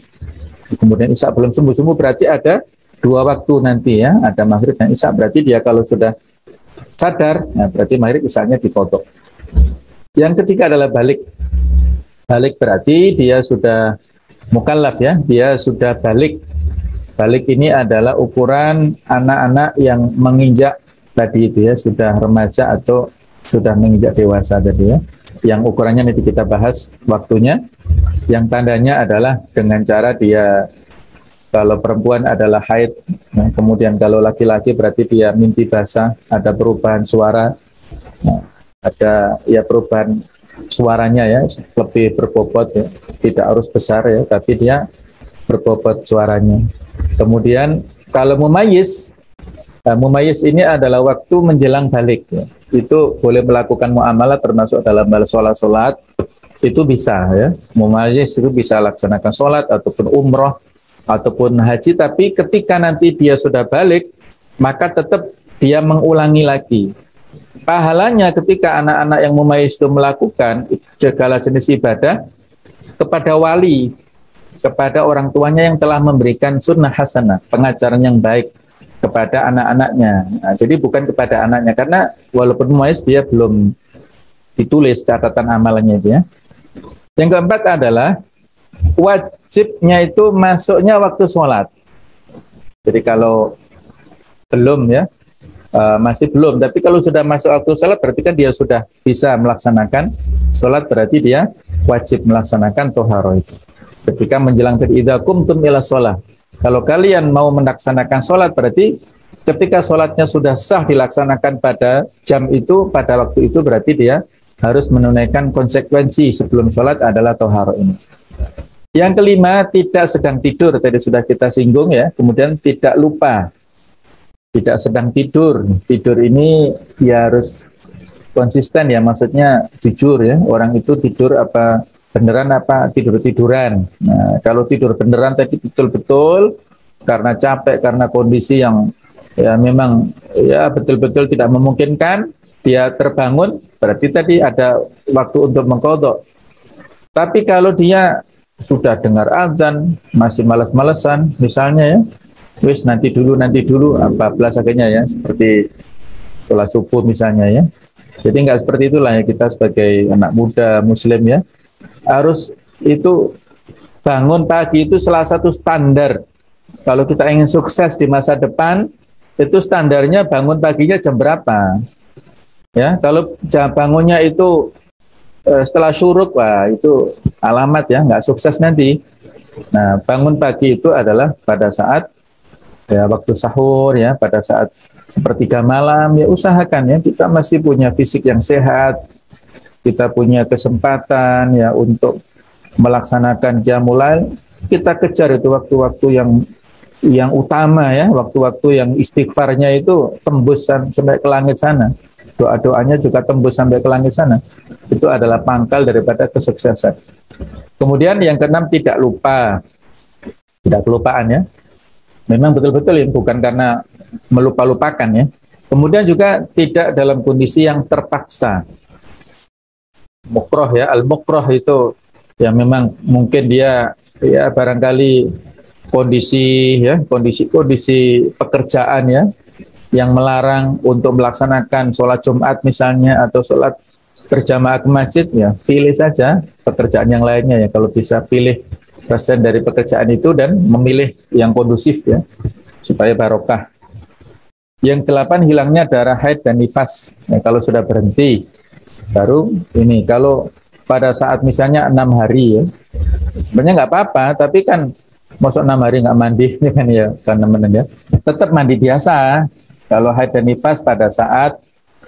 Kemudian isya belum sembuh-sembuh, berarti ada 2 waktu nanti ya, ada maghrib dan isya. Berarti dia kalau sudah sadar, nah berarti maghrib isyanya dipotong. Yang ketiga adalah balik. Balik berarti dia sudah mukallaf ya, dia sudah balik. Balik ini adalah ukuran anak-anak yang menginjak tadi itu ya, sudah remaja atau sudah menginjak dewasa tadi ya. Yang ukurannya nanti kita bahas waktunya. Yang tandanya adalah dengan cara dia, kalau perempuan adalah haid, nah, kemudian kalau laki-laki berarti dia mimpi basah, ada perubahan suara. Nah, ada ya perubahan suaranya ya, lebih berbobot ya, tidak harus besar ya, tapi dia berbobot suaranya. Kemudian kalau mumayyiz, mumayyiz ini adalah waktu menjelang balik ya. Itu boleh melakukan muamalah termasuk dalam sholat itu bisa ya. Mumayyiz itu bisa laksanakan sholat ataupun umroh ataupun haji, tapi ketika nanti dia sudah balik, maka tetap dia mengulangi lagi. Pahalanya ketika anak-anak yang mumayyiz itu melakukan segala jenis ibadah kepada wali, kepada orang tuanya yang telah memberikan sunnah hasanah, pengajaran yang baik kepada anak-anaknya. Nah, jadi bukan kepada anaknya, karena walaupun mumayyiz dia belum ditulis catatan amalannya itu ya. Yang keempat adalah wajibnya itu masuknya waktu sholat. Jadi kalau belum ya, masih belum, tapi kalau sudah masuk waktu sholat berarti kan dia sudah bisa melaksanakan sholat, berarti dia wajib melaksanakan toharoh itu. Ketika menjelang idza qumtum ila sholat, kalau kalian mau melaksanakan sholat berarti ketika sholatnya sudah sah dilaksanakan pada jam itu, pada waktu itu, berarti dia harus menunaikan konsekuensi sebelum sholat adalah toharoh ini. Yang kelima, tidak sedang tidur, tadi sudah kita singgung ya, kemudian tidak lupa. Tidak sedang tidur. Tidur ini ya harus konsisten ya, maksudnya jujur ya. Orang itu tidur apa beneran apa tidur-tiduran. Nah, kalau tidur beneran tadi betul-betul karena capek, karena kondisi yang ya memang ya betul-betul tidak memungkinkan, dia terbangun, berarti tadi ada waktu untuk mengqadha. Tapi kalau dia sudah dengar azan, masih malas-malesan misalnya ya, wis nanti dulu, bablas akhirnya ya, seperti sholat subuh misalnya ya. Jadi nggak seperti itulah ya, kita sebagai anak muda muslim ya, harus itu bangun pagi itu salah satu standar. Kalau kita ingin sukses di masa depan, itu standarnya bangun paginya jam berapa. Ya, kalau jam bangunnya itu setelah syuruk, wah itu alamat ya, nggak sukses nanti. Nah, bangun pagi itu adalah pada saat ya waktu sahur ya, pada saat sepertiga malam ya, usahakan ya, kita masih punya fisik yang sehat, kita punya kesempatan ya untuk melaksanakan qiyamul lail, kita kejar itu waktu-waktu yang utama ya, waktu-waktu yang istighfarnya itu tembus sampai ke langit sana, doa-doanya juga tembus sampai ke langit sana. Itu adalah pangkal daripada kesuksesan. Kemudian yang keenam, tidak lupa, tidak kelupaan ya. Memang betul-betul ya, bukan karena melupa-lupakan ya. Kemudian juga tidak dalam kondisi yang terpaksa. Mukroh ya, al-mukroh itu ya memang mungkin dia ya barangkali kondisi pekerjaan ya yang melarang untuk melaksanakan sholat Jumat misalnya, atau sholat berjamaah ke masjid ya, pilih saja pekerjaan yang lainnya ya, kalau bisa pilih resign dari pekerjaan itu dan memilih yang kondusif ya, supaya barokah. Yang delapan, hilangnya darah haid dan nifas ya, kalau sudah berhenti baru ini. Kalau pada saat misalnya 6 hari ya, sebenarnya nggak apa-apa, tapi kan masuk 6 hari nggak mandi kan ya, teman-teman ya, tetap mandi biasa. Kalau haid dan nifas pada saat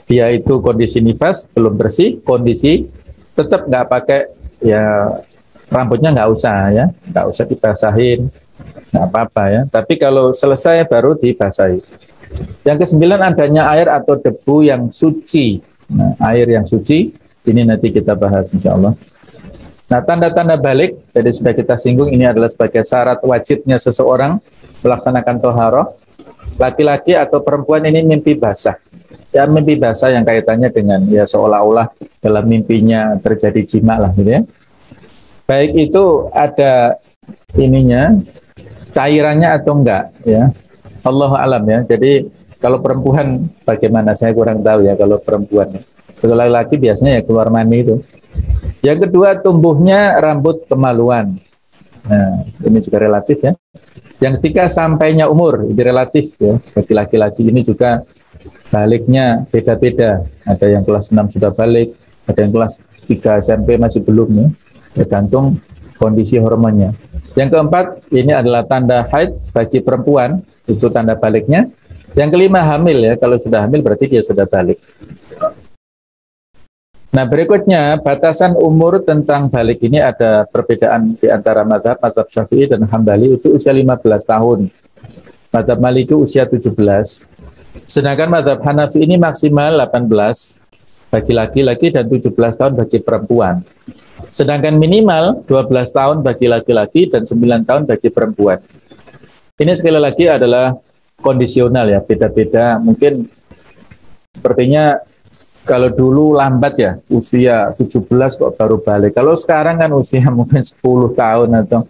dia itu kondisi nifas belum bersih, kondisi tetap nggak pakai ya, rambutnya nggak usah ya, nggak usah dibasahin, nggak apa-apa ya. Tapi kalau selesai baru dibasahi. Yang kesembilan, adanya air atau debu yang suci. Nah, air yang suci ini nanti kita bahas insya Allah. Nah, tanda-tanda balik tadi sudah kita singgung, ini adalah sebagai syarat wajibnya seseorang melaksanakan toharoh. Laki-laki atau perempuan ini mimpi basah. Ya, mimpi basah yang kaitannya dengan ya seolah-olah dalam mimpinya terjadi jima lah gitu ya. Baik itu ada ininya, cairannya atau enggak ya. Allahu alam ya. Jadi kalau perempuan bagaimana, saya kurang tahu ya kalau perempuan. Kalau laki-laki biasanya ya keluar mani itu. Yang kedua, tumbuhnya rambut kemaluan. Nah, ini juga relatif ya. Yang ketiga, sampainya umur, ini relatif ya. Bagi laki-laki ini juga baliknya beda-beda. Ada yang kelas 6 sudah balik, ada yang kelas 3 SMP masih belum ya. Tergantung kondisi hormonnya. Yang keempat, ini adalah tanda haid bagi perempuan, itu tanda baliknya. Yang kelima, hamil ya. Kalau sudah hamil berarti dia sudah balik. Nah, berikutnya batasan umur tentang balik ini ada perbedaan di antara mazhab Syafi'i dan Hambali, itu usia 15 tahun. Mazhab Maliki usia 17. Sedangkan mazhab Hanafi ini maksimal 18 bagi laki-laki dan 17 tahun bagi perempuan. Sedangkan minimal 12 tahun bagi laki-laki dan 9 tahun bagi perempuan. Ini sekali lagi adalah kondisional ya, beda-beda. Mungkin sepertinya kalau dulu lambat ya, usia 17 kok baru balik. Kalau sekarang kan usia mungkin 10 tahun atau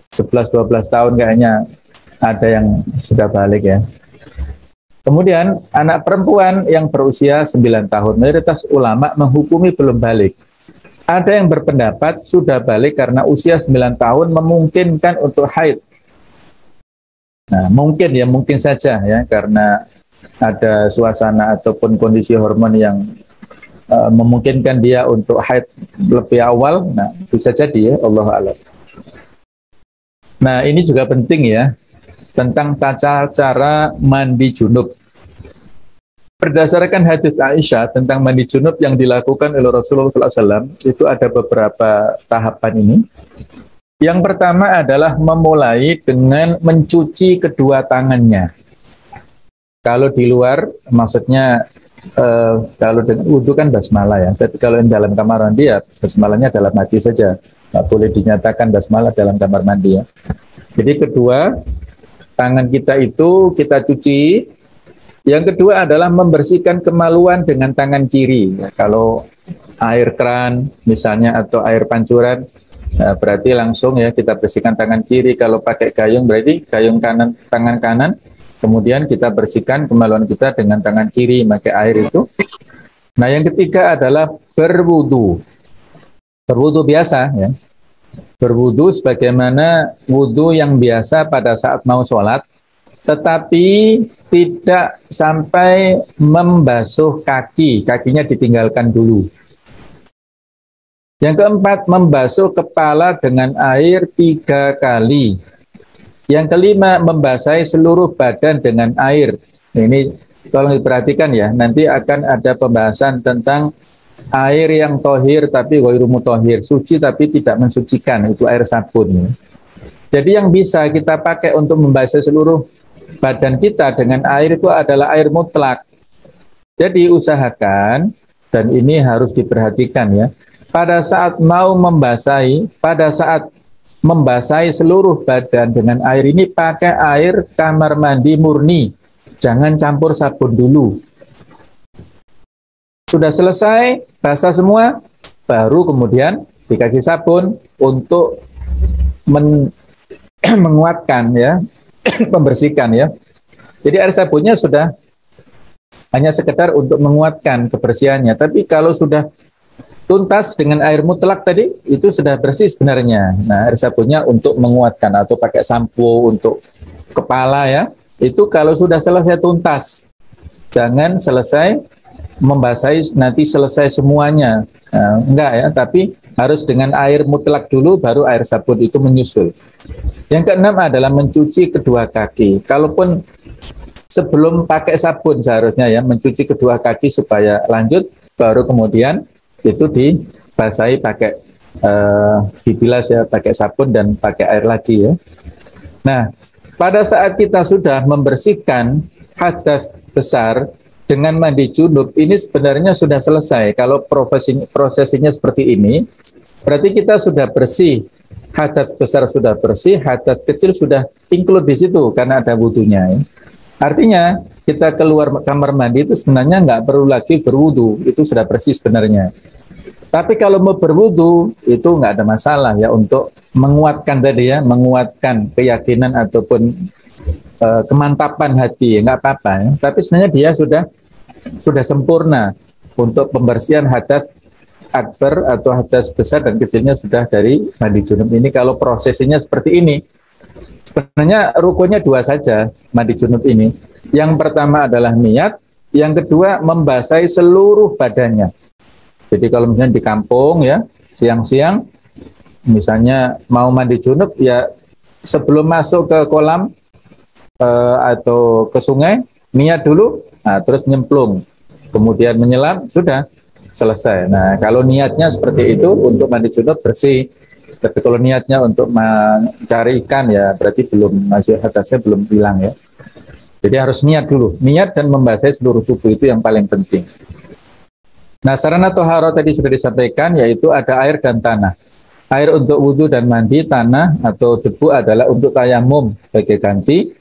11-12 tahun kayaknya ada yang sudah balik ya. Kemudian anak perempuan yang berusia 9 tahun, mayoritas ulama menghukumi belum balik. Ada yang berpendapat sudah balik karena usia 9 tahun memungkinkan untuk haid. Nah, mungkin saja ya, karena ada suasana ataupun kondisi hormon yang memungkinkan dia untuk haid lebih awal. Nah, bisa jadi ya, Allah a'lam. Nah, ini juga penting ya, tentang tata cara mandi junub. Berdasarkan hadis Aisyah tentang mandi junub yang dilakukan oleh Rasulullah SAW, itu ada beberapa tahapan ini. Yang pertama adalah memulai dengan mencuci kedua tangannya. Kalau di luar, maksudnya kalau dengan wudhu kan basmalah ya. Tapi kalau yang dalam kamar mandi ya basmalahnya dalam hati saja. Nggak boleh dinyatakan basmalah dalam kamar mandi ya. Jadi kedua, tangan kita itu kita cuci. Yang kedua adalah membersihkan kemaluan dengan tangan kiri. Ya, kalau air keran misalnya atau air pancuran, berarti langsung ya kita bersihkan tangan kiri. Kalau pakai gayung berarti gayung kanan, tangan kanan. Kemudian kita bersihkan kemaluan kita dengan tangan kiri pakai air itu. Nah, yang ketiga adalah berwudu. Berwudu biasa ya. Berwudu sebagaimana wudu yang biasa pada saat mau sholat, tetapi tidak sampai membasuh kaki. Kakinya ditinggalkan dulu. Yang keempat, membasuh kepala dengan air 3 kali. Yang kelima, membasahi seluruh badan dengan air. Ini tolong diperhatikan ya, nanti akan ada pembahasan tentang air yang tohir tapi ghairu mutahhir, suci tapi tidak mensucikan, itu air sabun. Jadi yang bisa kita pakai untuk membasahi seluruh badan kita dengan air itu adalah air mutlak. Jadi usahakan, dan ini harus diperhatikan ya, pada saat mau membasahi, pada saat membasahi seluruh badan dengan air ini pakai air kamar mandi murni. Jangan campur sabun dulu. Sudah selesai, basah semua, baru kemudian dikasih sabun untuk menguatkan ya, membersihkan ya. Jadi air sabunnya sudah hanya sekedar untuk menguatkan kebersihannya. Tapi kalau sudah tuntas dengan air mutlak tadi, itu sudah bersih sebenarnya. Nah, air sabunnya untuk menguatkan atau pakai sampo untuk kepala ya. Itu kalau sudah selesai tuntas. Jangan selesai membasahi nanti selesai semuanya. Nah, enggak ya, tapi harus dengan air mutlak dulu baru air sabun itu menyusul. Yang keenam adalah mencuci kedua kaki. Kalaupun sebelum pakai sabun seharusnya ya, mencuci kedua kaki supaya lanjut, baru kemudian itu dibasahi pakai dibilas ya, pakai sabun dan pakai air lagi ya. Nah, pada saat kita sudah membersihkan hadas besar dengan mandi junub, ini sebenarnya sudah selesai. Kalau prosesinya seperti ini, berarti kita sudah bersih. Hadas besar sudah bersih, hadas kecil sudah include di situ karena ada wudunya. Ya. Artinya kita keluar kamar mandi itu sebenarnya nggak perlu lagi berwudu, itu sudah bersih sebenarnya. Tapi kalau mau berwudu itu nggak ada masalah ya untuk menguatkan tadi ya, menguatkan keyakinan ataupun kemantapan hati, nggak apa-apa. Ya. Tapi sebenarnya dia sudah sempurna untuk pembersihan hadas akbar atau hadas besar dan kecilnya sudah dari mandi junub ini. Kalau prosesinya seperti ini, sebenarnya rukunnya 2 saja mandi junub ini. Yang pertama adalah niat, yang kedua membasahi seluruh badannya. Jadi kalau misalnya di kampung ya, siang-siang misalnya mau mandi junub ya, sebelum masuk ke kolam atau ke sungai, niat dulu, nah, terus nyemplung, kemudian menyelam, sudah selesai. Nah, kalau niatnya seperti itu untuk mandi junub bersih. Tapi kalau niatnya untuk mencari ikan ya berarti belum, masih hadasnya belum hilang ya. Jadi harus niat dulu, niat dan membasahi seluruh tubuh itu yang paling penting. Nah, sarana toharo tadi sudah disampaikan, yaitu ada air dan tanah. Air untuk wudhu dan mandi, tanah atau debu adalah untuk tayamum sebagai ganti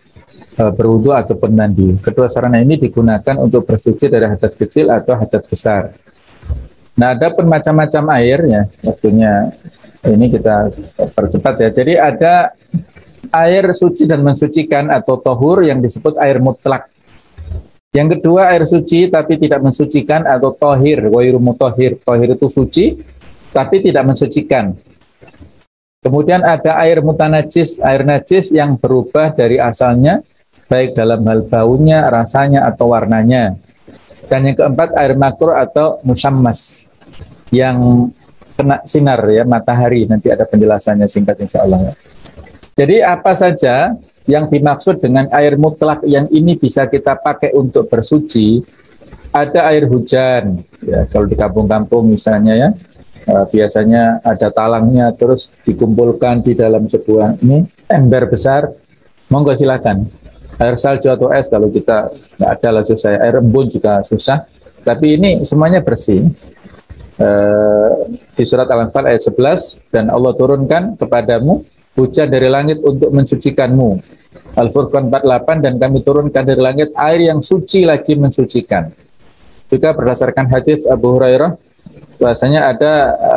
berwudhu ataupun mandi. Kedua sarana ini digunakan untuk bersuci dari hadas kecil atau hadas besar. Nah, ada pun macam-macam air ya, waktunya ini kita percepat ya. Jadi ada air suci dan mensucikan atau tohur yang disebut air mutlak. Yang kedua air suci tapi tidak mensucikan atau tohir, ghairu mutahhir. Tohir itu suci tapi tidak mensucikan. Kemudian ada air mutanajis, air najis yang berubah dari asalnya, baik dalam hal baunya, rasanya atau warnanya. Dan yang keempat air makruh atau musyammas yang kena sinar ya, matahari. Nanti ada penjelasannya singkat insya Allah. Jadi apa saja yang dimaksud dengan air mutlak yang ini bisa kita pakai untuk bersuci? Ada air hujan ya, kalau di kampung-kampung misalnya ya, biasanya ada talangnya terus dikumpulkan di dalam sebuah ini ember besar, monggo silakan. Air salju atau es kalau kita nggak ada lah susah, air embun juga susah, tapi ini semuanya bersih. Di surat Al-Anfal ayat 11, dan Allah turunkan kepadamu hujan dari langit untuk mensucikanmu. Al-Furqan 48, dan kami turunkan dari langit air yang suci lagi mensucikan. Juga berdasarkan hadis Abu Hurairah bahasanya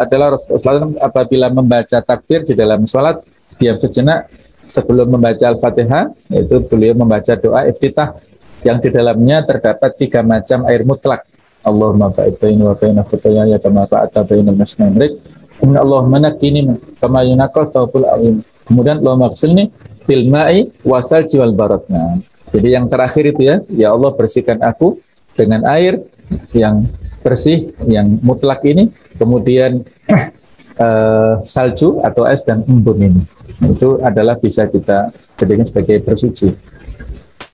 adalah Rasulullah apabila membaca takbir di dalam sholat, diam sejenak sebelum membaca Al-Fatihah, yaitu beliau membaca doa iftitah yang di dalamnya terdapat 3 macam air mutlak. Allahumma ba'id baini wa baina khutayaya kama ba'adta bainal masyriqi wal maghrib. Kemudian Allahumma naqqini kama yunaqqa thawbul azim. Kemudian Allahumma ighsilni bil ma'i wasal jiwal barad. Nah, jadi yang terakhir itu ya Allah bersihkan aku dengan air yang bersih, yang mutlak ini, kemudian salju atau es dan embun ini. Itu adalah bisa kita jadikan sebagai bersuci.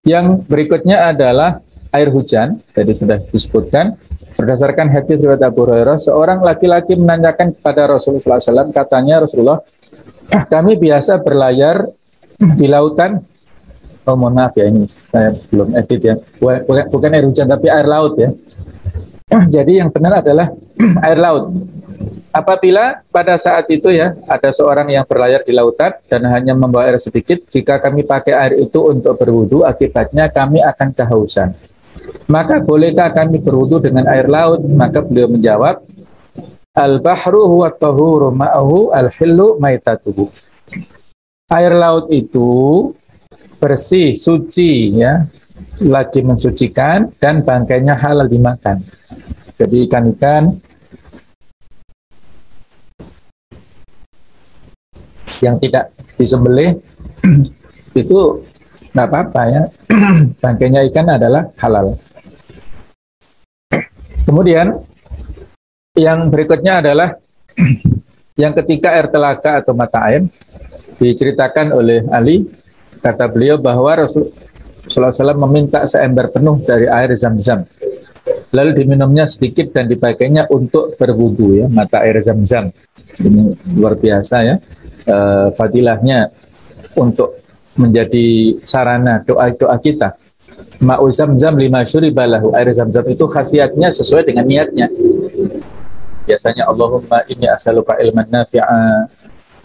Yang berikutnya adalah air hujan. Tadi sudah disebutkan. Berdasarkan hadis riwayat Abu Hurairah, seorang laki-laki menanyakan kepada Rasulullah SAW, katanya Rasulullah, kami biasa berlayar di lautan. Oh mohon maaf ya, ini saya belum edit ya. Bukan air hujan tapi air laut ya. Jadi yang benar adalah air laut. Apabila pada saat itu ya ada seorang yang berlayar di lautan dan hanya membawa air sedikit, jika kami pakai air itu untuk berwudu, akibatnya kami akan kehausan. Maka bolehkah kami berwudu dengan air laut? Maka beliau menjawab, al-bahru huwa tahuru ma'ahu al-hillu maitatuhu. Air laut itu bersih, suci ya, lagi mensucikan dan bangkainya halal dimakan. Jadi ikan-ikan yang tidak disembelih itu nggak apa-apa ya, bangkainya ikan adalah halal. Kemudian yang berikutnya adalah yang ketika air telaga atau mata air, diceritakan oleh Ali, kata beliau bahwa Rasulullah SAW meminta seember penuh dari air Zam-Zam, lalu diminumnya sedikit dan dipakainya untuk berwudu ya, mata air Zam-Zam. Ini luar biasa ya, fadilahnya untuk menjadi sarana doa-doa kita. Ma'u Zam-Zam lima syuribalahu, air Zam-Zam itu khasiatnya sesuai dengan niatnya. Biasanya Allahumma inni as'aluka ilman nafi'a,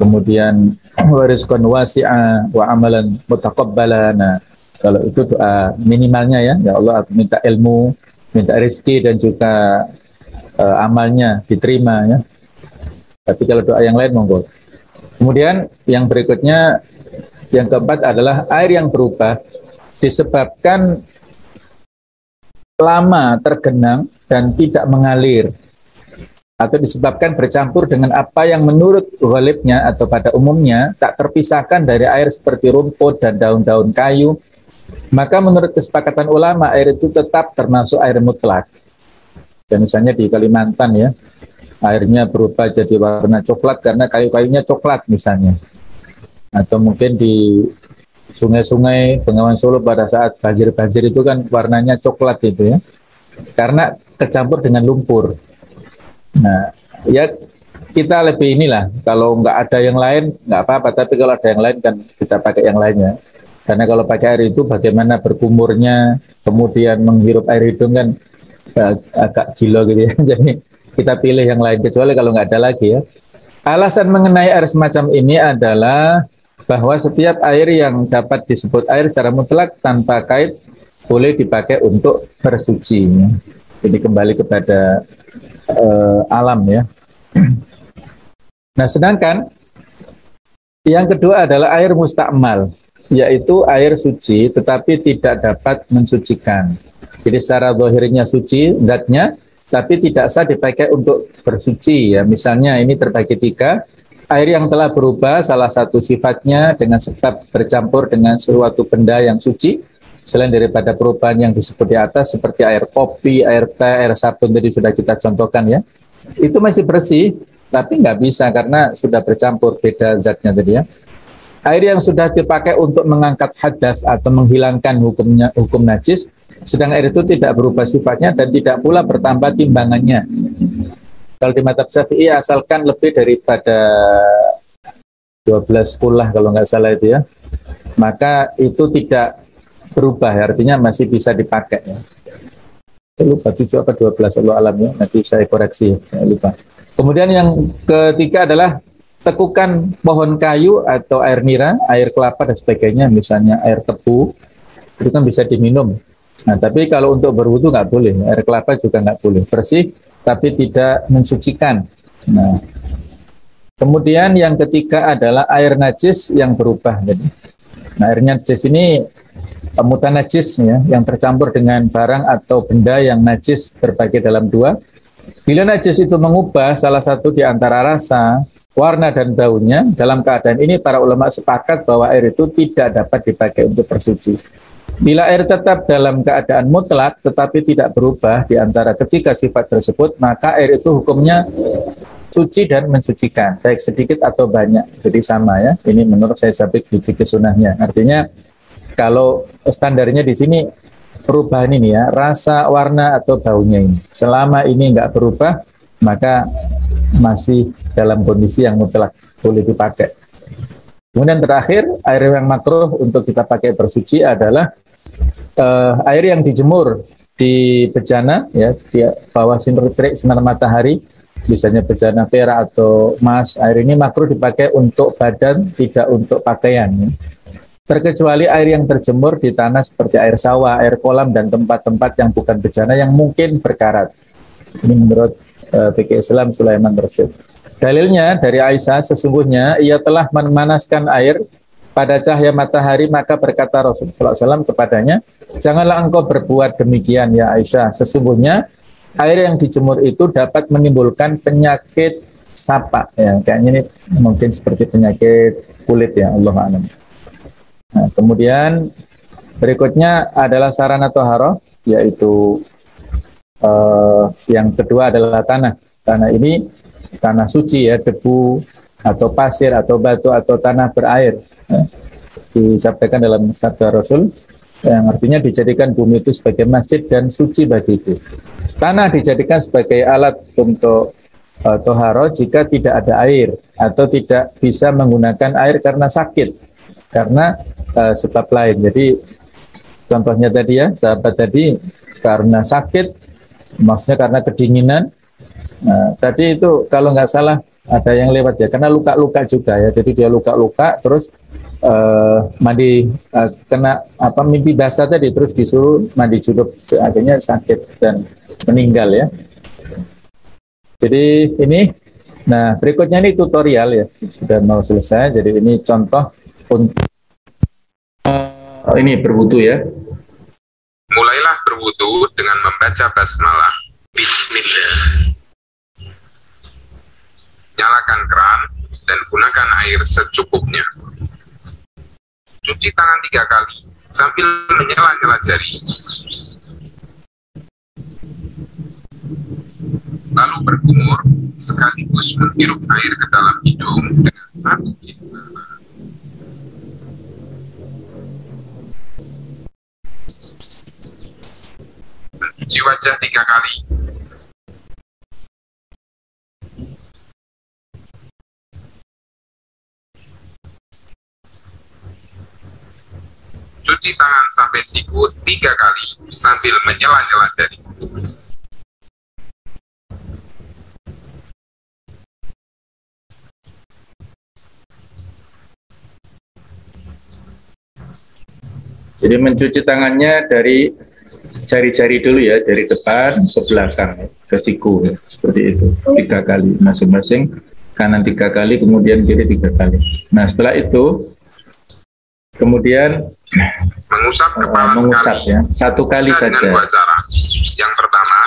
kemudian wa rizqan wasi'a wa amalan mutaqabbala. Nah, kalau itu doa minimalnya ya Allah aku minta ilmu, minta rezeki dan juga amalnya diterima ya. Tapi kalau doa yang lain monggo. Kemudian yang berikutnya, yang keempat adalah air yang berubah disebabkan lama tergenang dan tidak mengalir, atau disebabkan bercampur dengan apa yang menurut ghalibnya atau pada umumnya tak terpisahkan dari air seperti rumput dan daun-daun kayu, maka menurut kesepakatan ulama air itu tetap termasuk air mutlak. Dan misalnya di Kalimantan ya, airnya berubah jadi warna coklat karena kayu-kayunya coklat misalnya. Atau mungkin di sungai-sungai Bengawan Solo pada saat banjir-banjir itu kan warnanya coklat itu ya, karena kecampur dengan lumpur. Nah, ya kita lebih inilah, kalau nggak ada yang lain nggak apa-apa, tapi kalau ada yang lain kan kita pakai yang lainnya. Karena kalau pakai air itu bagaimana berkumurnya, kemudian menghirup air hidung kan agak gila gitu ya. Jadi kita pilih yang lain, kecuali kalau nggak ada lagi ya. Alasan mengenai air semacam ini adalah bahwa setiap air yang dapat disebut air secara mutlak tanpa kait boleh dipakai untuk bersuci. Jadi kembali kepada alam ya. Nah, sedangkan yang kedua adalah air mustakmal, yaitu air suci tetapi tidak dapat mensucikan. Jadi secara zahirnya suci zatnya, tapi tidak sah dipakai untuk bersuci ya. Misalnya ini terbagi 3, air yang telah berubah salah satu sifatnya dengan sebab bercampur dengan suatu benda yang suci selain daripada perubahan yang disebut di atas seperti air kopi, air teh, air sabun tadi sudah kita contohkan ya. Itu masih bersih, tapi nggak bisa karena sudah bercampur beda zatnya tadi ya. Air yang sudah dipakai untuk mengangkat hadas atau menghilangkan hukum najis, sedang air itu tidak berubah sifatnya dan tidak pula bertambah timbangannya. Kalau di mazhab Syafi'i asalkan lebih daripada 12 kulah kalau nggak salah itu ya, maka itu tidak berubah, artinya masih bisa dipakai ya. Saya lupa 7 apa 12 Allah alam ya, nanti saya koreksi ya, lupa. Kemudian yang ketiga adalah tekukan pohon kayu atau air nira, air kelapa dan sebagainya, misalnya air tebu, itu kan bisa diminum. Nah, tapi kalau untuk berwudu nggak boleh, air kelapa juga nggak boleh. Bersih tapi tidak mensucikan. Nah, kemudian yang ketiga adalah air najis yang berubah. Nah, air najis ini mutanajis ya, yang tercampur dengan barang atau benda yang najis terbagi dalam dua. Bila najis itu mengubah salah satu di antara rasa, warna dan baunya, dalam keadaan ini para ulama sepakat bahwa air itu tidak dapat dipakai untuk bersuci. Bila air tetap dalam keadaan mutlak tetapi tidak berubah di antara ketiga sifat tersebut, maka air itu hukumnya suci dan mensucikan, baik sedikit atau banyak. Jadi sama ya. Ini menurut saya sabik di fikih sunnahnya. Artinya kalau standarnya di sini perubahan ini ya, rasa, warna atau baunya ini. Selama ini nggak berubah, maka masih dalam kondisi yang mutlak boleh dipakai. Kemudian terakhir, air yang makruh untuk kita pakai bersuci adalah air yang dijemur di bejana ya, di bawah sinar terik sinar matahari, biasanya bejana perak atau emas. Air ini makruh dipakai untuk badan, tidak untuk pakaian ya. Terkecuali air yang terjemur di tanah seperti air sawah, air kolam, dan tempat-tempat yang bukan bejana yang mungkin berkarat. Ini menurut fikih Islam Sulaiman Rasyid. Dalilnya dari Aisyah, sesungguhnya ia telah memanaskan air pada cahaya matahari, maka berkata Rasulullah SAW kepadanya, janganlah engkau berbuat demikian ya Aisyah, sesungguhnya air yang dijemur itu dapat menimbulkan penyakit sapa. Ya, kayaknya ini mungkin seperti penyakit kulit ya, Allah a'lam. Nah, kemudian berikutnya adalah sarana toharoh, yaitu yang kedua adalah tanah. Tanah ini tanah suci ya, debu atau pasir atau batu atau tanah berair. Disampaikan dalam sabda Rasul yang artinya dijadikan bumi itu sebagai masjid dan suci bagi itu. Tanah dijadikan sebagai alat untuk toharo jika tidak ada air atau tidak bisa menggunakan air karena sakit, karena sebab lain. Jadi contohnya tadi ya, sahabat tadi karena sakit, maksudnya karena kedinginan. Nah, tadi itu kalau nggak salah ada yang lewat ya, karena luka-luka juga ya. Jadi dia luka-luka terus mandi kena mimpi basah tadi, terus disuruh mandi junub, akhirnya sakit dan meninggal ya. Jadi ini, nah berikutnya ini tutorial ya, sudah mau selesai. Jadi ini contoh untuk ini berwudu ya. Mulailah berwudu dengan membaca basmalah. Bismillah. Nyalakan keran dan gunakan air secukupnya. Cuci tangan 3 kali sambil menyela-nyela jari. Lalu berkumur sekaligus menghirup air ke dalam hidung dengan satu jilbab. Mencuci wajah 3 kali. Cuci tangan sampai siku 3 kali sambil menyela-nyela jari. Jadi mencuci tangannya dari jari-jari dulu ya, dari depan ke belakang ke siku ya. Seperti itu 3 kali masing-masing, kanan 3 kali kemudian kiri 3 kali. Nah setelah itu kemudian mengusap kepala mengusap sekali, ya, 1 kali bisa saja. dengan 2 cara. Yang pertama,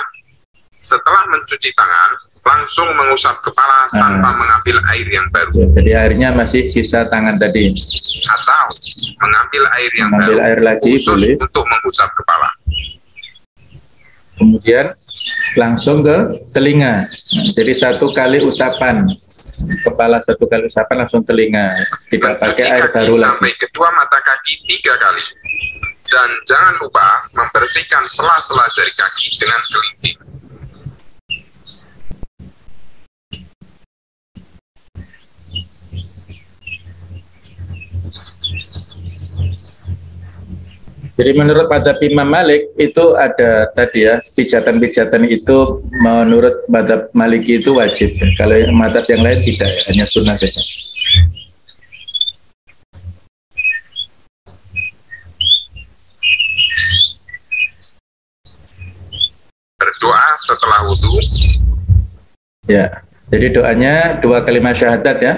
setelah mencuci tangan langsung mengusap kepala tanpa mengambil air yang baru ya, jadi airnya masih sisa tangan tadi, atau mengambil air yang mengambil baru air lagi khusus boleh. untuk mengusap kepala. Kemudian langsung ke telinga. Nah, jadi 1 kali usapan kepala, 1 kali usapan langsung telinga, tidak pakai air baru lagi. Sampai kedua mata kaki 3 kali. Dan jangan lupa membersihkan sela-sela jari kaki dengan kelinting. Jadi menurut mazhab Imam Malik itu ada tadi ya, pijatan-pijatan itu menurut mazhab Maliki itu wajib. Kalau mazhab yang lain tidak, hanya sunnah saja. Berdoa setelah wudhu Ya. Jadi doanya 2 kalimat syahadat ya.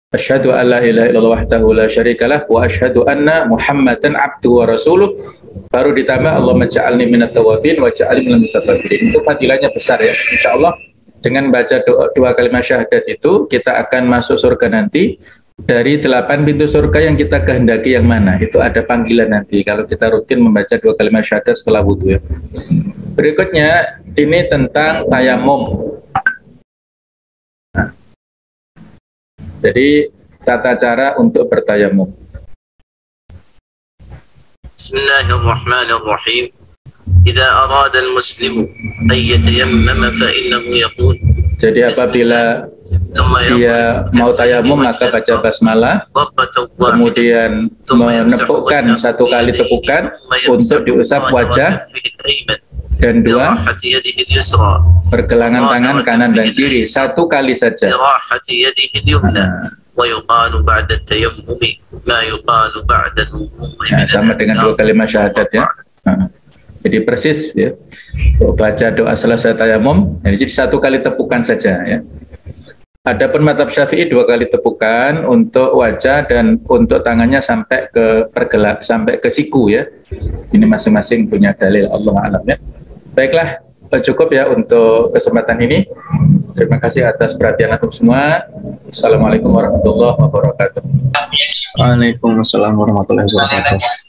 Asyhadu an la ilaha illallah wahdahu la syarikalah wa asyhadu anna Muhammadan abduhu wa rasuluh. Baru ditambah Allahumma ja'alni minat tawabin wa ja'alni minal mutatahhirin. Itu fadilahnya besar ya. Insyaallah dengan baca 2 kalimat syahadat itu kita akan masuk surga nanti. Dari 8 pintu surga yang kita kehendaki yang mana, itu ada panggilan nanti kalau kita rutin membaca 2 kalimat syahadat setelah wudhu ya. Berikutnya ini tentang tayamum. Nah, jadi tata cara untuk bertayamum. Bismillahirrahmanirrahim. Idza arada al-muslimu an yatayammama fa innahu yaqul. Jadi apabila dia mau tayamum maka baca basmalah, kemudian menepukkan 1 kali tepukan untuk diusap wajah, dan 2 pergelangan tangan kanan dan kiri 1 kali saja. Nah, sama dengan 2 kalimat syahadat ya. Jadi persis ya, baca doa selesai tayamum, jadi 1 kali tepukan saja ya. Adapun mazhab Syafi'i 2 kali tepukan untuk wajah dan untuk tangannya sampai ke sampai ke siku ya. Ini masing-masing punya dalil, Allah a'lam ya. Baiklah, cukup ya untuk kesempatan ini. Terima kasih atas perhatian antum semua. Assalamualaikum warahmatullahi wabarakatuh. Waalaikumsalam warahmatullahi wabarakatuh.